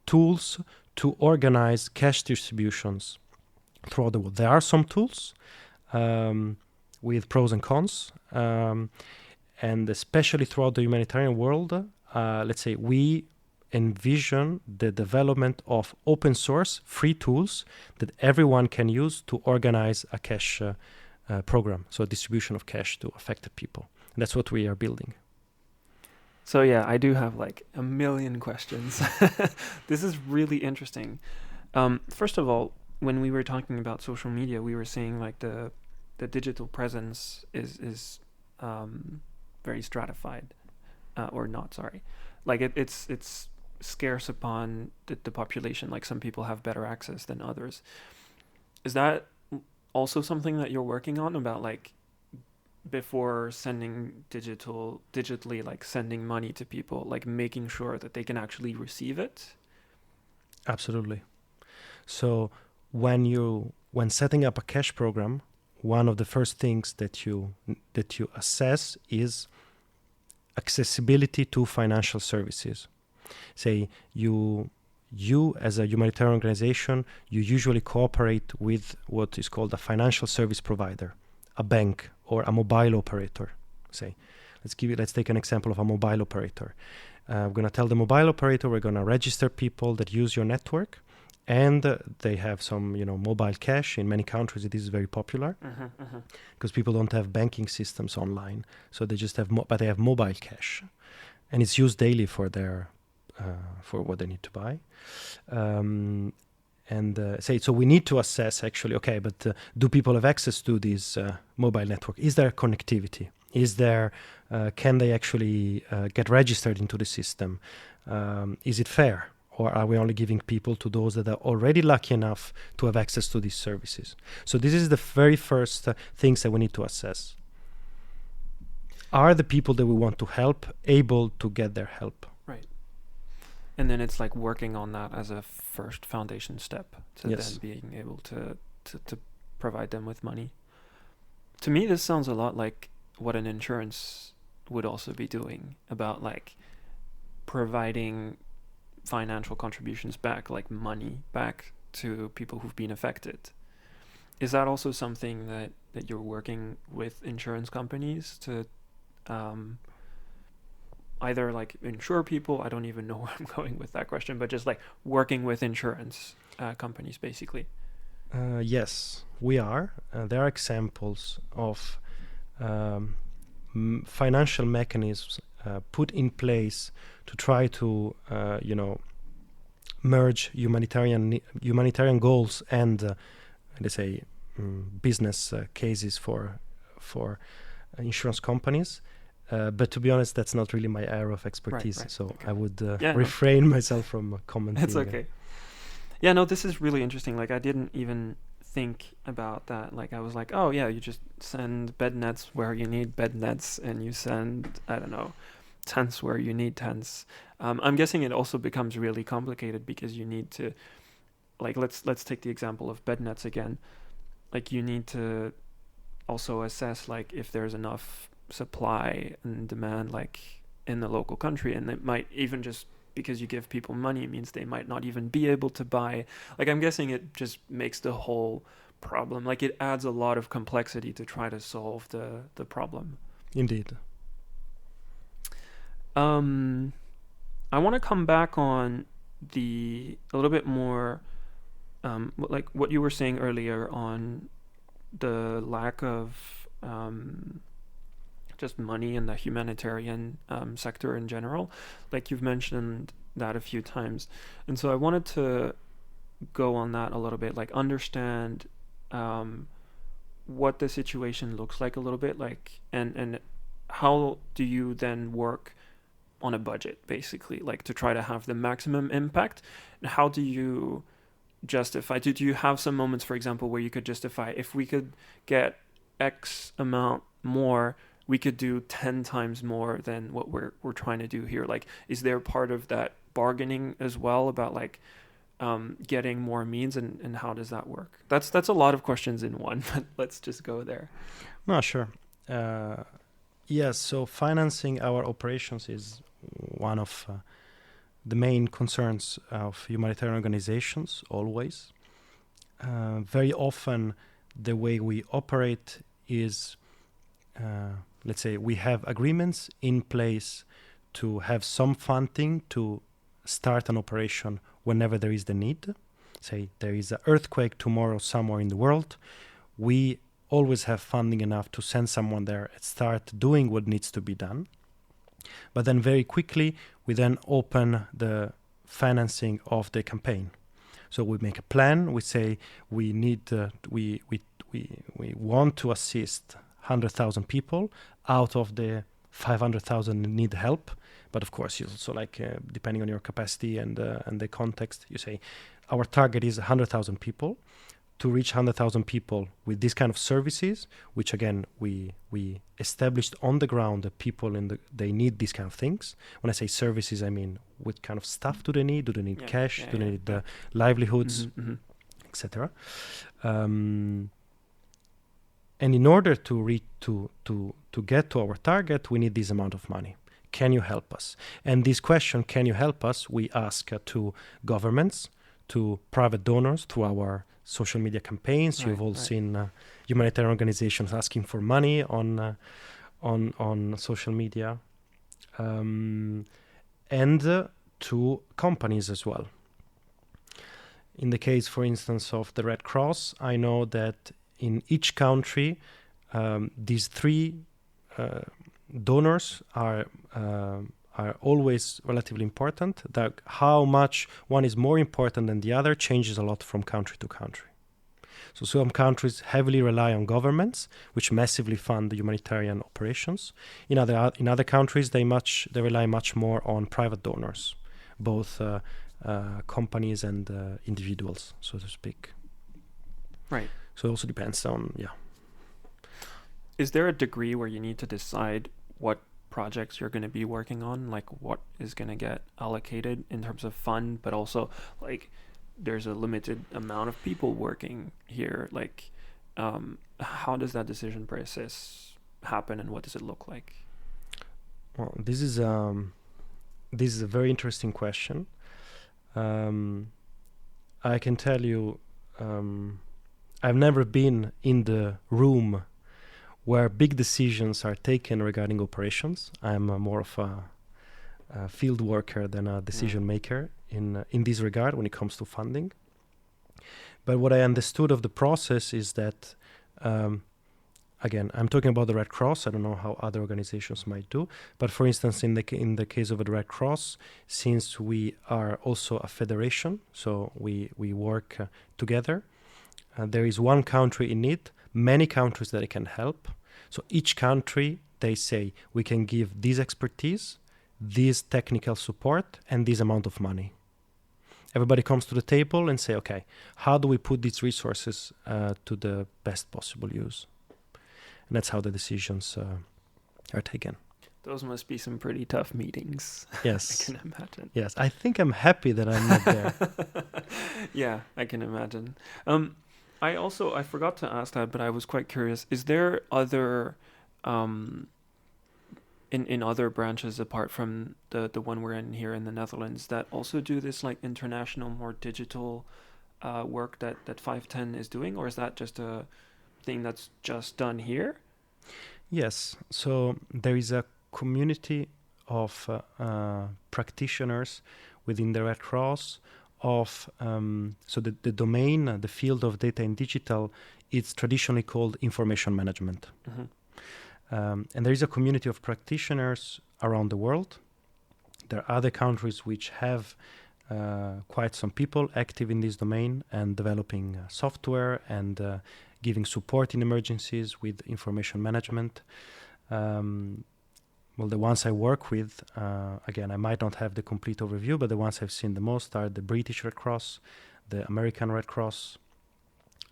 tools to organize cash distributions throughout the world. There are some tools with pros and cons, and especially throughout the humanitarian world, let's say we envision the development of open source free tools that everyone can use to organize a cash program, so a distribution of cash to affected people. And that's what we are building. So yeah, I do have like a million questions. This is really interesting. First of all, when we were talking about social media, we were saying like the digital presence is very stratified, or not. Sorry, like it's scarce upon the population. Like some people have better access than others. Is that also something that you're working on, about like before sending digitally, like sending money to people, like making sure that they can actually receive it? Absolutely. So when setting up a cash program, one of the first things that you assess is accessibility to financial services. Say you as a humanitarian organization, you usually cooperate with what is called a financial service provider, a bank or a mobile operator. Say, let's take an example of a mobile operator. We're going to tell the mobile operator we're going to register people that use your network, and they have some mobile cash. In many countries it is very popular because people don't have banking systems online, so they just have but they have mobile cash, and it's used daily for their for what they need to buy. So we need to assess actually, okay, but do people have access to this mobile network? Is there connectivity? Is there can they actually get registered into the system? Is it fair? Or are we only giving people to those that are already lucky enough to have access to these services? So this is the very first things that we need to assess. Are the people that we want to help able to get their help? Right. And then it's like working on that as a first foundation step to Yes. then being able to provide them with money. To me, this sounds a lot like what an insurance would also be doing, about like providing financial contributions back, like money back to people who've been affected. Is that also something that you're working with insurance companies to either like insure people? I don't even know where I'm going with that question, but just like working with insurance companies basically. Yes, we are. There are examples of financial mechanisms put in place to try to, merge humanitarian goals and, let's say, business cases for insurance companies. But to be honest, that's not really my area of expertise. Right. So Okay. I would refrain myself from commenting. That's okay. Yeah, no, this is really interesting. Like I didn't even think about that. Like I was like, oh yeah, you just send bed nets where you need bed nets, and you send, I don't know, tents where you need tents. I'm guessing it also becomes really complicated because you need to, like, let's take the example of bed nets again. Like you need to also assess like if there's enough supply and demand like in the local country, and it might even just because you give people money means they might not even be able to buy. Like I'm guessing it just makes the whole problem, like it adds a lot of complexity to try to solve the problem. Indeed. um I want to come back on the a little bit more, like what you were saying earlier on the lack of just money in the humanitarian sector in general. Like you've mentioned that a few times, and so I wanted to go on that a little bit, like understand um, what the situation looks like a little bit, like and how do you then work on a budget, basically, like to try to have the maximum impact. And how do you justify? Do you have some moments, for example, where you could justify if we could get X amount more, we could do 10 times more than what we're trying to do here? Like, is there part of that bargaining as well about like getting more means, and how does that work? That's a lot of questions in one, but let's just go there. No, sure. Uh, yes, so financing our operations is one of the main concerns of humanitarian organizations always. Very often, the way we operate is, let's say, we have agreements in place to have some funding to start an operation whenever there is the need. Say there is an earthquake tomorrow somewhere in the world, we always have funding enough to send someone there and start doing what needs to be done. But then very quickly, we then open the financing of the campaign. So we make a plan. We say we need we want to assist 100,000 people out of the 500,000 need help. But of course, you also like depending on your capacity and the context, you say our target is 100,000 people. To reach 100,000 people with this kind of services, which again we established on the ground that people they need these kind of things. When I say services, I mean what kind of stuff do they need? Do they need cash? Do they need livelihoods, etc. And in order to get to our target, we need this amount of money. Can you help us? And this question, can you help us? We ask to governments, to private donors through our social media campaigns. You've all seen humanitarian organizations asking for money on social media, and to companies as well. In the case, for instance, of the Red Cross, I know that in each country, these three donors are always relatively important. That how much one is more important than the other changes a lot from country to country. So some countries heavily rely on governments, which massively fund the humanitarian operations. In other countries, they rely much more on private donors, both companies and individuals, so to speak. Right. So it also depends on Is there a degree where you need to decide what projects you're going to be working on, like what is going to get allocated in terms of fund, but also like there's a limited amount of people working here, like how does that decision process happen, and what does it look like? Well, this is a very interesting question. I can tell you, I've never been in the room where big decisions are taken regarding operations. I'm more of a field worker than a decision maker in this regard when it comes to funding. But what I understood of the process is that, again, I'm talking about the Red Cross. I don't know how other organizations might do. But for instance, in the case of the Red Cross, since we are also a federation, so we work together, there is one country in need, many countries that it can help. So each country, they say, we can give this expertise, this technical support, and this amount of money. everybody comes to the table and say, okay, how do we put these resources to the best possible use? And that's how the decisions are taken. Those must be some pretty tough meetings. Yes. I can imagine. Yes, I think I'm happy that I'm not there. Yeah, I can imagine. I forgot to ask that, but I was quite curious. Is there other, in other branches apart from the one we're in here in the Netherlands, that also do this like international, more digital work that 510 is doing, or is that just a thing that's just done here? Yes, so there is a community of practitioners within the Red Cross of so the domain, the field of data and digital, it's traditionally called information management. Mm-hmm. And there is a community of practitioners around the world. There are other countries which have quite some people active in this domain and developing software and giving support in emergencies with information management. Well, the ones I work with, again, I might not have the complete overview, but the ones I've seen the most are the British Red Cross, the American Red Cross.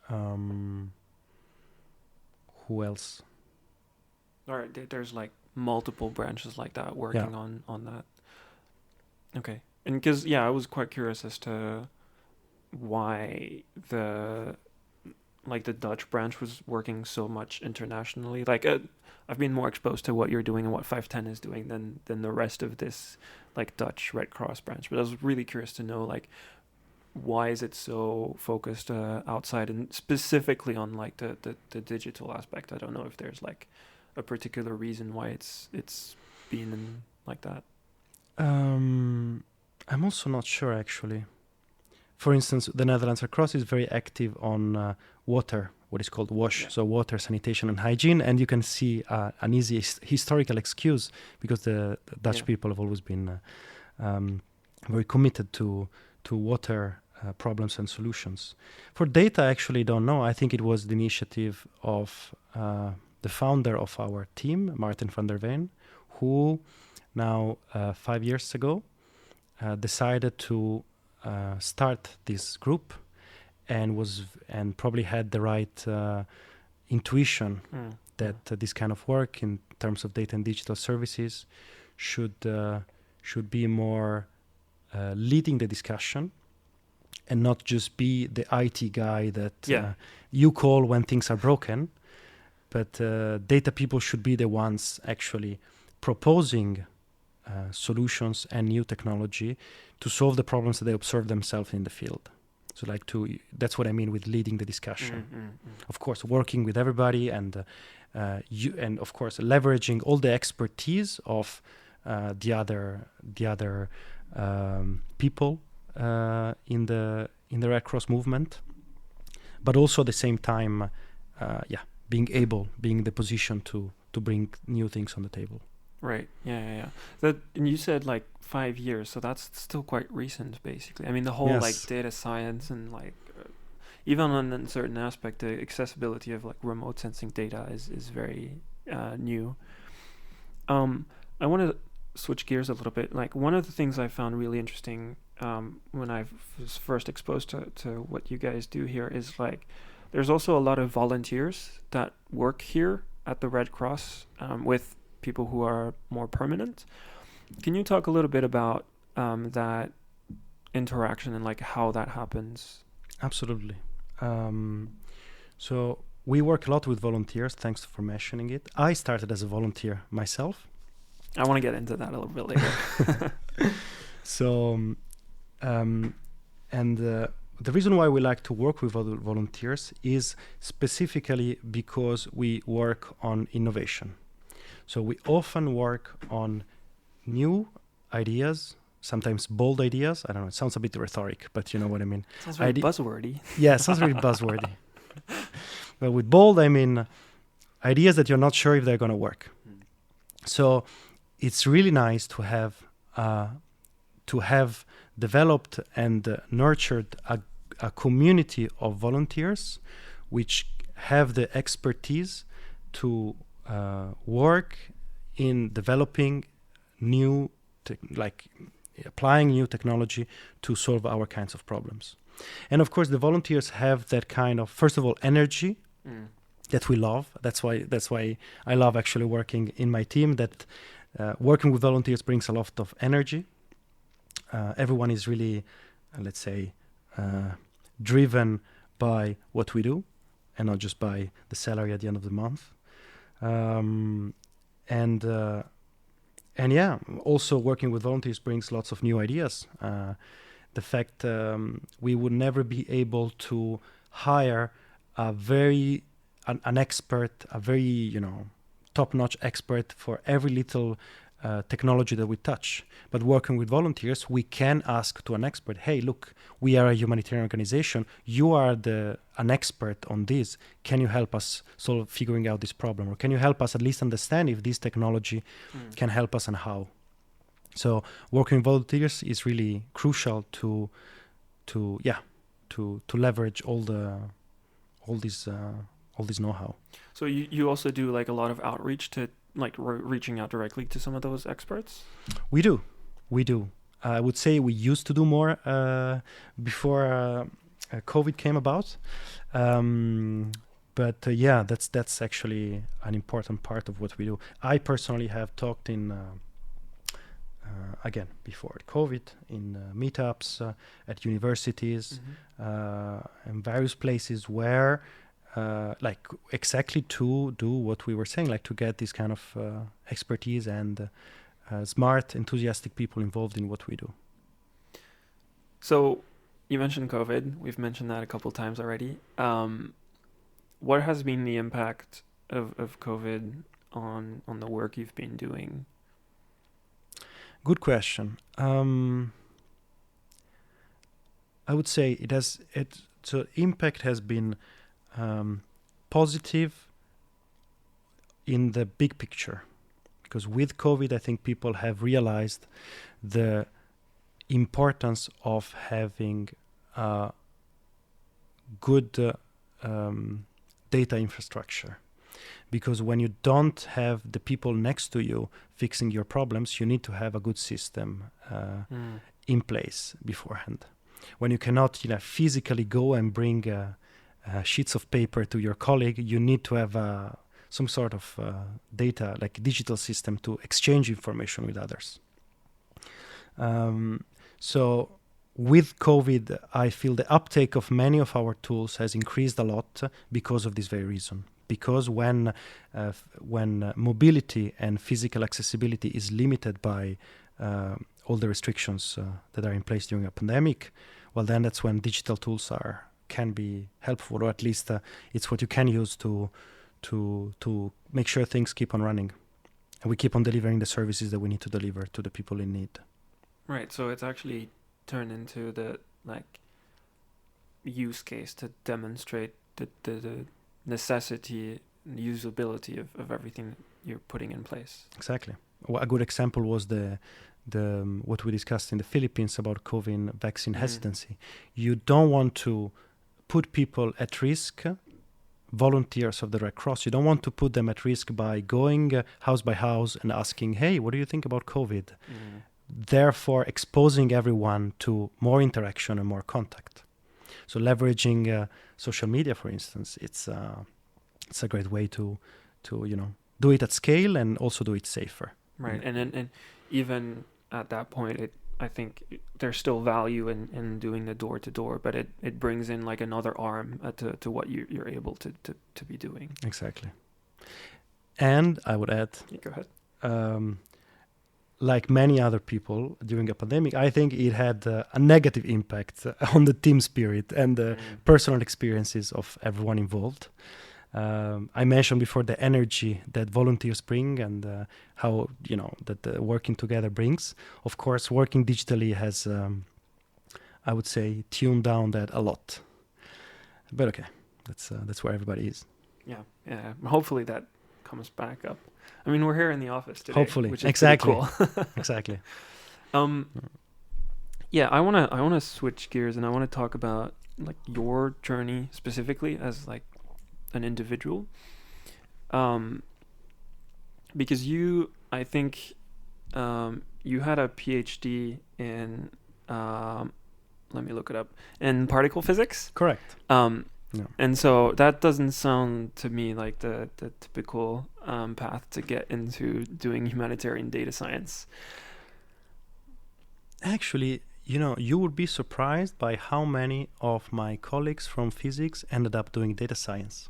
Who else? All right, there's like multiple branches like that working on that. Okay, and because I was quite curious as to why the Dutch branch was working so much internationally. Like I've been more exposed to what you're doing and what 510 is doing than the rest of this like Dutch Red Cross branch. But I was really curious to know like why is it so focused outside and specifically on like the digital aspect. I don't know if there's like a particular reason why it's been like that. I'm also not sure actually. For instance, the Netherlands Red Cross is very active on water, what is called WASH, so water, sanitation, and hygiene. And you can see an easy historical excuse because the Dutch people have always been very committed to water problems and solutions. For data, I actually don't know. I think it was the initiative of the founder of our team, Martin van der Veen, who now 5 years ago decided to start this group and probably had the right intuition that this kind of work in terms of data and digital services should be more leading the discussion and not just be the IT guy that you call when things are broken, but data people should be the ones actually proposing solutions and new technology to solve the problems that they observe themselves in the field. So that's what I mean with leading the discussion. Of course, working with everybody and of course leveraging all the expertise of the other people in the Red Cross movement, but also at the same time, being in the position to bring new things on the table. Right. Yeah. And you said like 5 years, so that's still quite recent, basically. I mean, the whole like data science and like even on a certain aspect, the accessibility of like remote sensing data is very new. I want to switch gears a little bit. Like one of the things I found really interesting when I was first exposed to what you guys do here is like there's also a lot of volunteers that work here at the Red Cross with people who are more permanent. Can you talk a little bit about that interaction and like how that happens? Absolutely. So we work a lot with volunteers. Thanks for mentioning it. I started as a volunteer myself. I want to get into that a little bit later. So, the reason why we like to work with other volunteers is specifically because we work on innovation. So we often work on new ideas, sometimes bold ideas. I don't know, it sounds a bit rhetoric, but you know what I mean. Sounds very buzzwordy. Yeah, it sounds really buzzwordy. But with bold, I mean ideas that you're not sure if they're going to work. So it's really nice to have developed and nurtured a community of volunteers which have the expertise to work in developing new applying new technology to solve our kinds of problems. And of course, the volunteers have that kind of, first of all, energy that we love. That's why I love actually working in my team. That working with volunteers brings a lot of energy. Everyone is really, let's say, driven by what we do, and not just by the salary at the end of the month. And yeah, also working with volunteers brings lots of new ideas. The fact we would never be able to hire an expert, a very top-notch expert for every little technology that we touch. But working with volunteers, we can ask to an expert, hey, look, we are a humanitarian organization. You are an expert on this. Can you help us solve figuring out this problem? Or can you help us at least understand if this technology can help us and how? So working with volunteers is really crucial to leverage all this know-how. So you also do like a lot of outreach to like reaching out directly to some of those experts? We do. I would say we used to do more before COVID came about. But that's actually an important part of what we do. I personally have talked in, again, before COVID, in meetups at universities and various places where like exactly to do what we were saying, like to get this kind of expertise and smart, enthusiastic people involved in what we do. So you mentioned COVID. We've mentioned that a couple times already. What has been the impact of COVID on the work you've been doing? Good question. I would say so impact has been positive in the big picture, because with COVID, I think people have realized the importance of having good data infrastructure. Because when you don't have the people next to you fixing your problems, you need to have a good system in place beforehand. When you cannot physically go and bring sheets of paper to your colleague, you need to have some sort of data, like digital system, to exchange information with others. So with COVID, I feel the uptake of many of our tools has increased a lot because of this very reason. Because when mobility and physical accessibility is limited by all the restrictions that are in place during a pandemic, well, then that's when digital tools can be helpful, or at least it's what you can use to make sure things keep on running, and we keep on delivering the services that we need to deliver to the people in need. Right. So it's actually turned into the use case to demonstrate the necessity and usability of everything you're putting in place. Exactly. Well, a good example was the what we discussed in the Philippines about COVID vaccine hesitancy. You don't want to put people at risk, volunteers of the Red Cross. You don't want to put them at risk by going house by house and asking, hey, what do you think about COVID? Therefore, exposing everyone to more interaction and more contact. So leveraging social media, for instance, it's a great way to do it at scale and also do it safer. Right. And even at that point, I think there's still value in doing the door-to-door, but it brings in like another arm to what you're able to be doing. Exactly. And I would add, go ahead. Like many other people during a pandemic, I think it had a negative impact on the team spirit and the personal experiences of everyone involved. I mentioned before the energy that volunteers bring and how that working together brings. Of course, working digitally has, I would say, tuned down that a lot. But okay, that's where everybody is. Yeah. Hopefully that comes back up. I mean, we're here in the office today. Hopefully, which is exactly cool. Exactly. Yeah, I wanna switch gears and I want to talk about like your journey specifically as like an individual, because I think you had a PhD in, let me look it up, in particle physics. Correct. Yeah. And so that doesn't sound to me like the typical path to get into doing humanitarian data science. Actually, you would be surprised by how many of my colleagues from physics ended up doing data science.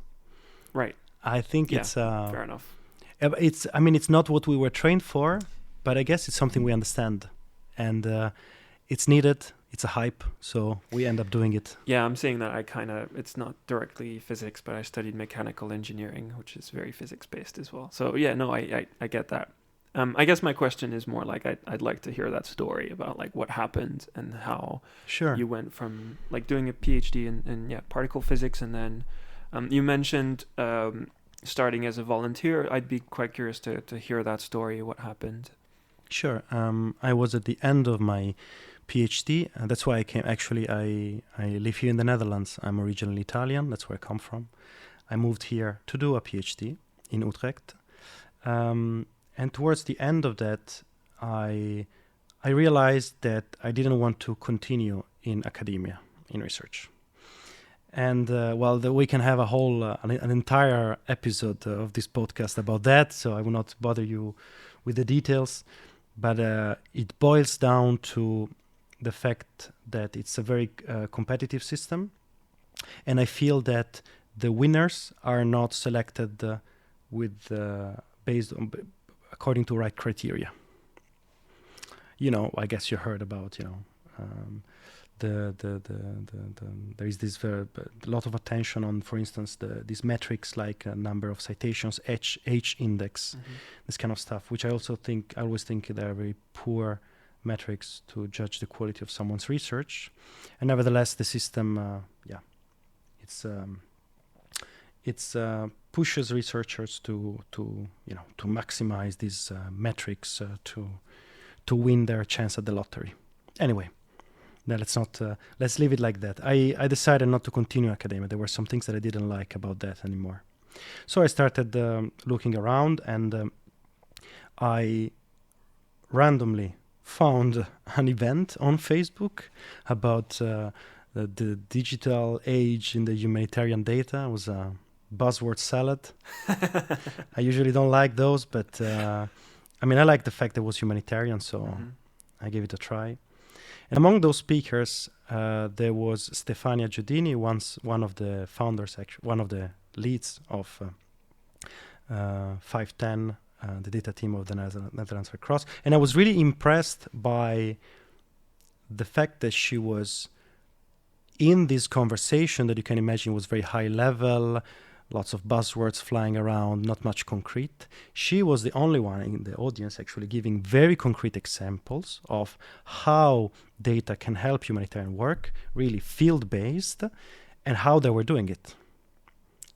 Right. I think it's fair enough. It's not what we were trained for, but I guess it's something we understand, and it's needed. It's a hype, so we end up doing it. Yeah, I'm saying that it's not directly physics, but I studied mechanical engineering, which is very physics-based as well. So yeah, no, I get that. I guess my question is more like I'd like to hear that story about like what happened and how you went from like doing a PhD in particle physics, and then you mentioned starting as a volunteer. I'd be quite curious to hear that story, what happened. Sure. I was at the end of my PhD. That's why I came. Actually, I live here in the Netherlands. I'm originally Italian. That's where I come from. I moved here to do a PhD in Utrecht. And towards the end of that, I realized that I didn't want to continue in academia, in research. And we can have a whole, an entire episode of this podcast about that, so I will not bother you with the details. But it boils down to the fact that it's a very competitive system. And I feel that the winners are not selected based on according to right criteria. I guess you heard about, there is this lot of attention on, for instance, these metrics like number of citations, H index, this kind of stuff, which I always think they're very poor metrics to judge the quality of someone's research. And nevertheless, the system, it's pushes researchers to maximize these metrics to win their chance at the lottery. Anyway, now let's leave it like that. I decided not to continue academia. There were some things that I didn't like about that anymore. So I started looking around, and I randomly found an event on Facebook about the digital age in the humanitarian data. It was a buzzword salad. I usually don't like those, but I like the fact that it was humanitarian, so I gave it a try. And among those speakers, there was Stefania Giudini, one of the founders, actually, one of the leads of 510, the data team of the Netherlands Red Cross. And I was really impressed by the fact that she was in this conversation that you can imagine was very high level, lots of buzzwords flying around, not much concrete. She was the only one in the audience actually giving very concrete examples of how data can help humanitarian work, really field-based, and how they were doing it.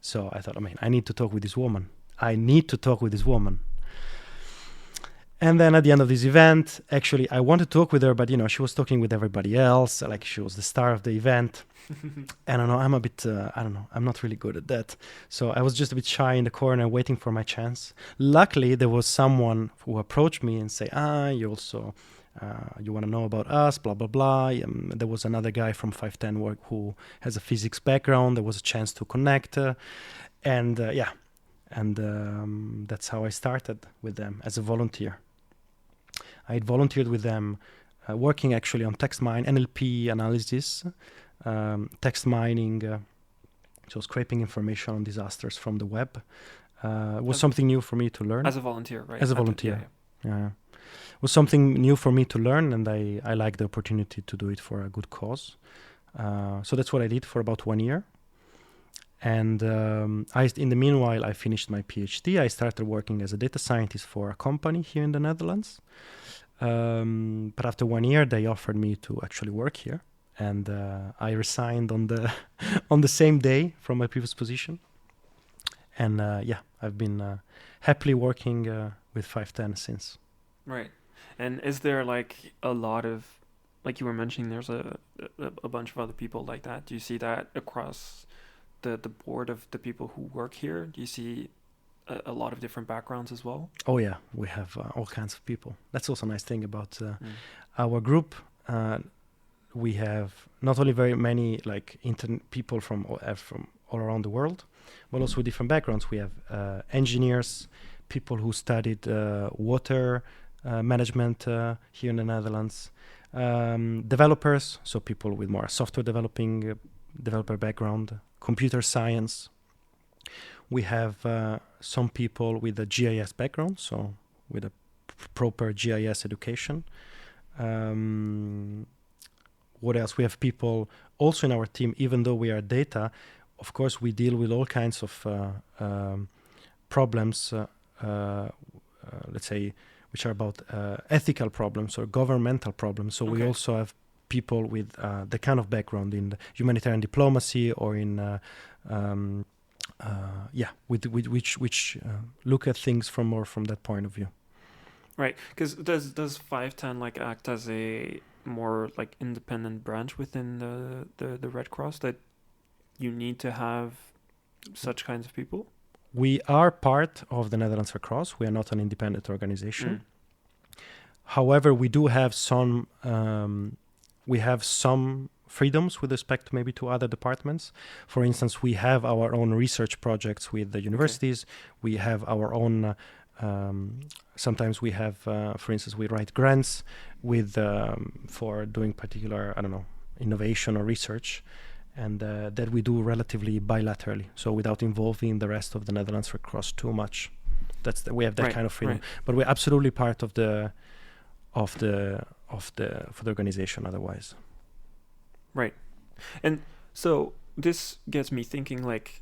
So I thought, I need to talk with this woman. And then at the end of this event, actually, I wanted to talk with her, but, she was talking with everybody else. Like, she was the star of the event. And I'm a bit, I'm not really good at that. So I was just a bit shy in the corner waiting for my chance. Luckily, there was someone who approached me and say, you also, you want to know about us, blah, blah, blah. There was another guy from 510 who has a physics background. There was a chance to connect. And that's how I started with them as a volunteer. I had volunteered with them, working actually on text NLP analysis, text mining, so scraping information on disasters from the web. Was something new for me to learn. As a volunteer, right? As a volunteer, yeah. It was something new for me to learn, and I liked the opportunity to do it for a good cause. So that's what I did for about 1 year. And in the meanwhile, I finished my PhD. I started working as a data scientist for a company here in the Netherlands. But after 1 year, they offered me to actually work here, and I resigned on the same day from my previous position. And I've been happily working with 510 since. Right. And is there like a lot of, like you were mentioning, there's a bunch of other people like that. Do you see that across the board of the people who work here? Do you see a lot of different backgrounds as well? Oh yeah, we have all kinds of people. That's also a nice thing about our group. We have not only very many like people from all around the world, but also different backgrounds. We have engineers, people who studied water management here in the Netherlands, developers, so people with more software developer background, computer science. We have some people with a GIS background, so with a proper GIS education. What else? We have people also in our team, even though we are data, of course, we deal with all kinds of problems, let's say, which are about ethical problems or governmental problems. So we also have people with the kind of background in humanitarian diplomacy or in which look at things from that point of view. Right, because does 510 like act as a more like independent branch within the Red Cross, that you need to have such kinds of people? We are part of the Netherlands Red Cross. We are not an independent organization. However, we do have some freedoms with respect maybe to other departments. For instance, we have our own research projects with the universities. We have our own sometimes we have, for instance, we write grants with for doing particular, innovation or research, and that we do relatively bilaterally, so without involving the rest of the Netherlands Red Cross too much. We have that kind of freedom, but we're absolutely part of the organization otherwise. Right, and so this gets me thinking, like,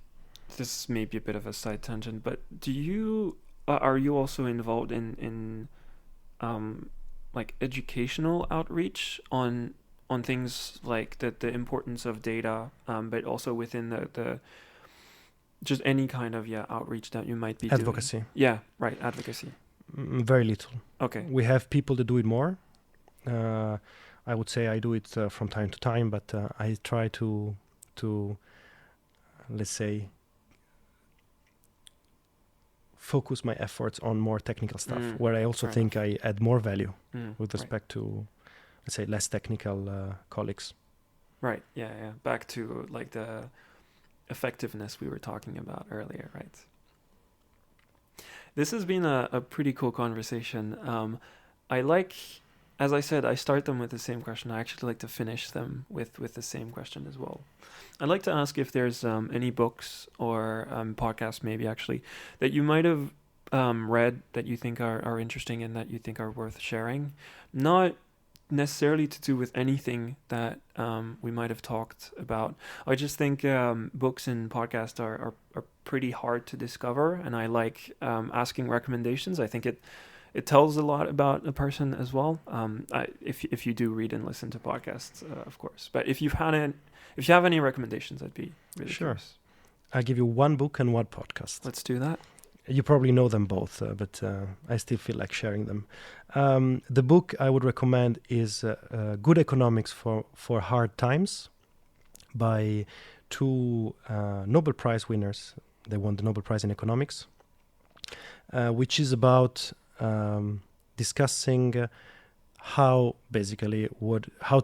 this may be a bit of a side tangent, but are you also involved in like educational outreach on things like the importance of data, but also within the just any kind of outreach that you might be advocacy doing? Yeah, right, advocacy. Very little. Okay. We have people that do it more. I would say I do it from time to time, but I try to let's say focus my efforts on more technical stuff, where I also think I add more value with respect to, let's say, less technical colleagues. Right. Yeah. Back to like the effectiveness we were talking about earlier, right? This has been a pretty cool conversation. I like, as I said, I start them with the same question. I actually like to finish them with the same question as well. I'd like to ask if there's any books or podcasts, maybe actually, that you might have read that you think are interesting and that you think are worth sharing. Not necessarily to do with anything that we might have talked about. I just think books and podcasts are pretty hard to discover, and I like asking recommendations. I think it tells a lot about a person as well. If you do read and listen to podcasts, of course. But if you have any recommendations, I'd be really curious. I'll give you one book and one podcast. Let's do that. You probably know them both, but I still feel like sharing them. The book I would recommend is Good Economics for Hard Times by two Nobel Prize winners. They won the Nobel Prize in Economics, which is about discussing how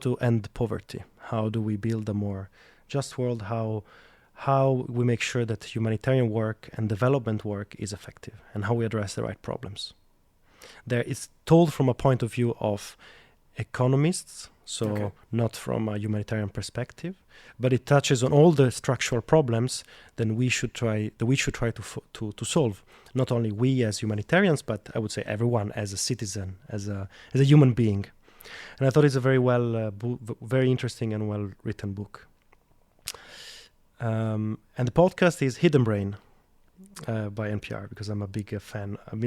to end poverty. How do we build a more just world? How we make sure that humanitarian work and development work is effective, and how we address the right problems. There it's told from a point of view of economists, so not from a humanitarian perspective, but it touches on all the structural problems that we should try to solve. Not only we as humanitarians, but I would say everyone as a citizen, as a human being. And I thought it's a very interesting and well written book. And the podcast is Hidden Brain by NPR, because I'm a big fan. I'm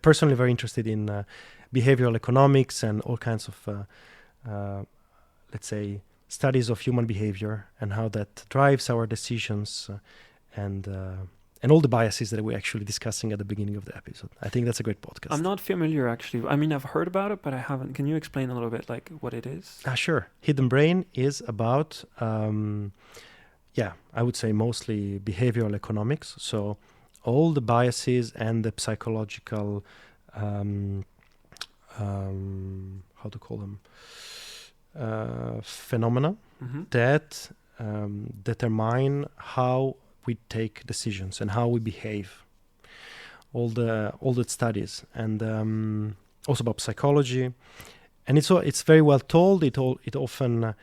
personally very interested in behavioral economics and all kinds of, let's say, studies of human behavior and how that drives our decisions and all the biases that we're actually discussing at the beginning of the episode. I think that's a great podcast. I'm not familiar, actually. I mean, I've heard about it, but I haven't. Can you explain a little bit, like, what it is? Sure. Hidden Brain is about... I would say mostly behavioral economics. So all the biases and the psychological, how to call them, phenomena that determine how we take decisions and how we behave. All the studies, and also about psychology, and it's very well told. It often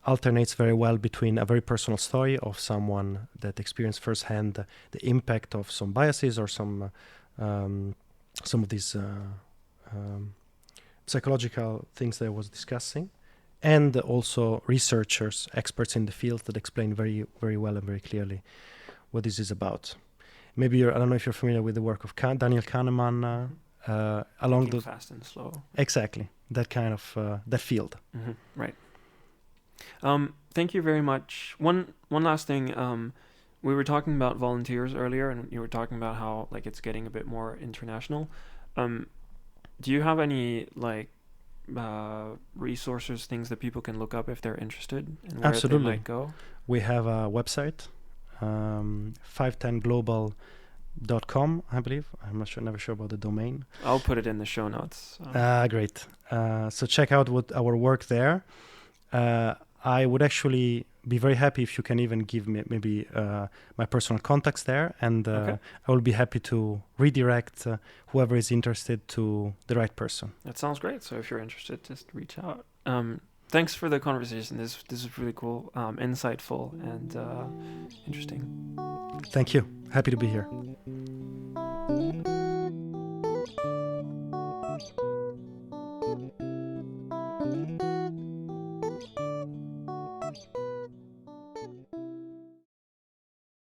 alternates very well between a very personal story of someone that experienced firsthand the impact of some biases or some of these psychological things that I was discussing, and also researchers, experts in the field that explain very, very well and very clearly what this is about. Maybe I don't know if you're familiar with the work of Daniel Kahneman, along the fast and slow. Exactly, that kind of that field. Right. Thank you very much. One last thing. We were talking about volunteers earlier, and you were talking about how like it's getting a bit more international. Do you have any like resources, things that people can look up if they're interested, and where Absolutely. they might go? We have a website, 510global.com, I believe. I'm never sure about the domain. I'll put it in the show notes. Great. So check out our work there. I would actually be very happy if you can even give me maybe my personal contacts there, and Okay. I will be happy to redirect whoever is interested to the right person. That sounds great. So if you're interested, just reach out. Thanks for the conversation. This is really cool, insightful, and interesting. Thank you. Happy to be here.